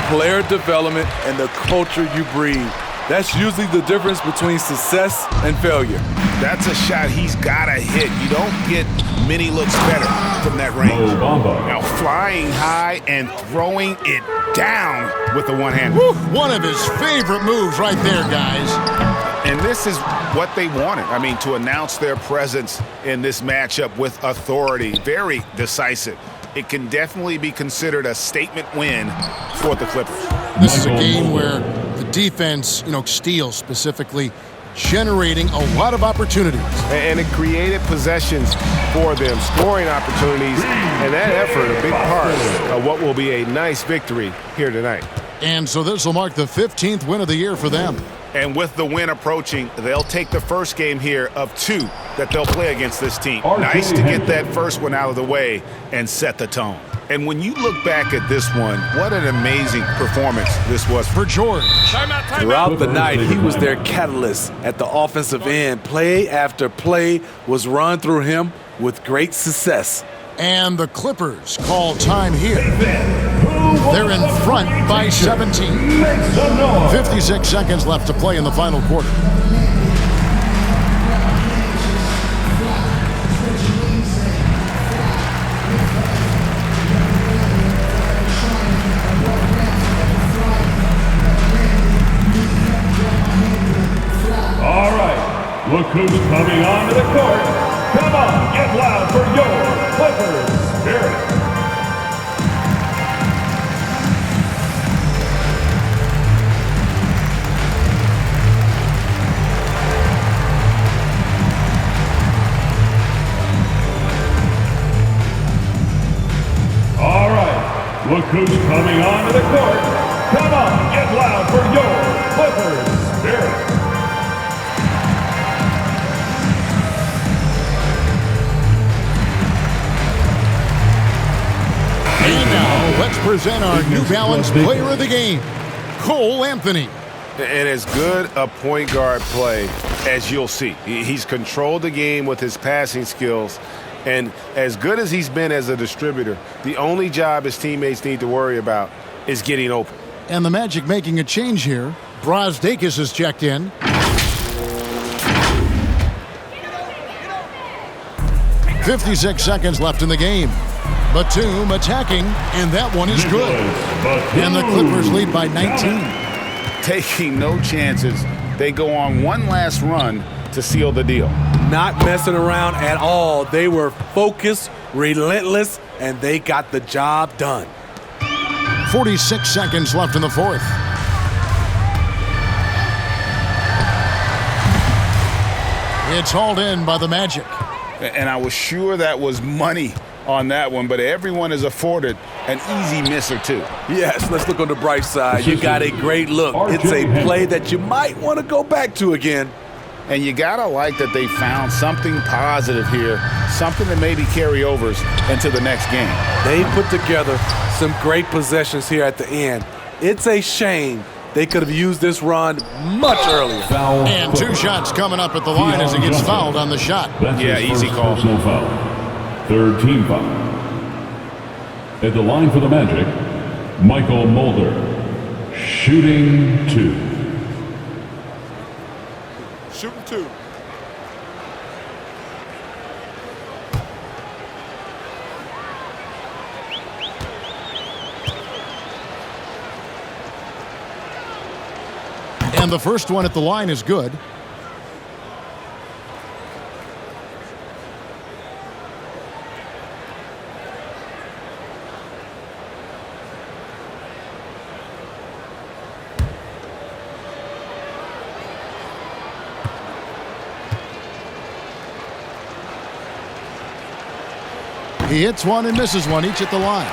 Player development and the culture you breed. That's usually the difference between success and failure. That's a shot he's got to hit. You don't get many looks better from that range. Now flying high and throwing it down with the one-hand. One of his favorite moves right there, guys. And this is what they wanted. I mean, to announce their presence in this matchup with authority. Very decisive. It can definitely be considered a statement win for the Clippers. This is a game where the defense, steals specifically, generating a lot of opportunities. And it created possessions for them, scoring opportunities, and that effort a big part of what will be a nice victory here tonight. And so this will mark the 15th win of the year for them. And with the win approaching, they'll take the first game here of 2 that they'll play against this team. Nice to get that first one out of the way and set the tone. And when you look back at this one, what an amazing performance this was for George. Throughout the night, he was their catalyst at the offensive end. Play after play was run through him with great success. And the Clippers call time here. They're in front by 17. 56 seconds left to play in the final quarter. All right, look who's coming onto the court. Come on, get loud for your Clippers Spirit. present our New Balance Player of the Game, Cole Anthony. And as good a point guard play as you'll see. He's controlled the game with his passing skills. And as good as he's been as a distributor, the only job his teammates need to worry about is getting open. And the Magic making a change here. Brazdeikis is checked in. .56 seconds left in the game. Batum attacking, and that one is good. And the Clippers lead by 19. Taking no chances. They go on one last run to seal the deal. Not messing around at all. They were focused, relentless, and they got the job done. 46 seconds left in the fourth. It's hauled in by the Magic. And I was sure that was money on that one, but everyone is afforded an easy miss or two. Yes, let's look on the bright side. You got a great look. It's a play that you might want to go back to again. And you got to like that they found something positive here, something that maybe carry overs into the next game. They put together some great possessions here at the end. It's a shame they could have used this run much earlier. And 2 shots coming up at the line as he gets fouled on the shot. Yeah, easy call. Personal foul. Third team foul. At the line for the Magic, Michael Mulder, shooting 2. Shooting 2. And the first one at the line is good. He hits one and misses one, each at the line.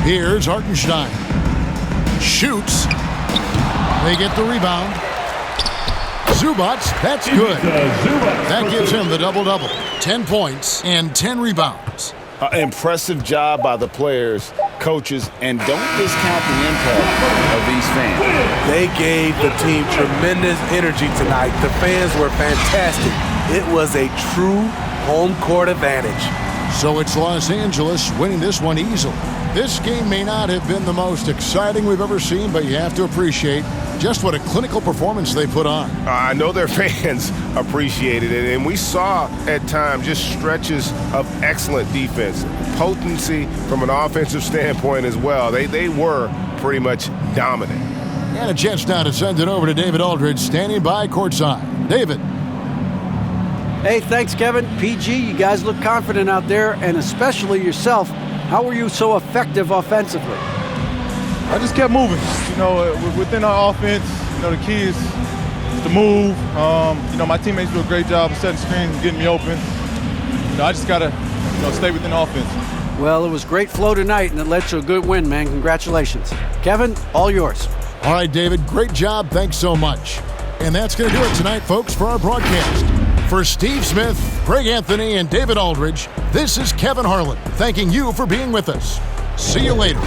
Here's Hartenstein. Shoots. They get the rebound. Zubac, that's good. That gives him the double-double. 10 points and 10 rebounds. Impressive job by the players, coaches, and don't discount the impact of these fans. They gave the team tremendous energy tonight. The fans were fantastic. It was a true home court advantage. So it's Los Angeles winning this one easily. This game may not have been the most exciting we've ever seen, but you have to appreciate just what a clinical performance they put on. I know their fans appreciated it, and we saw at times just stretches of excellent defense, potency from an offensive standpoint as well. They were pretty much dominant. And a chance now to send it over to David Aldridge, standing by courtside. David. Hey, thanks, Kevin. PG, you guys look confident out there, and especially yourself. How were you so effective offensively? I just kept moving. You know, within our offense, you know, the key is to move. You know, my teammates do a great job of setting screens and getting me open. You know, I just got to, you know, stay within offense. Well, it was great flow tonight, and it led to a good win, man. Congratulations. Kevin, all yours. All right, David, great job. Thanks so much. And that's going to do it tonight, folks, for our broadcast. For Steve Smith, Greg Anthony, and David Aldridge, this is Kevin Harlan, thanking you for being with us. See you later.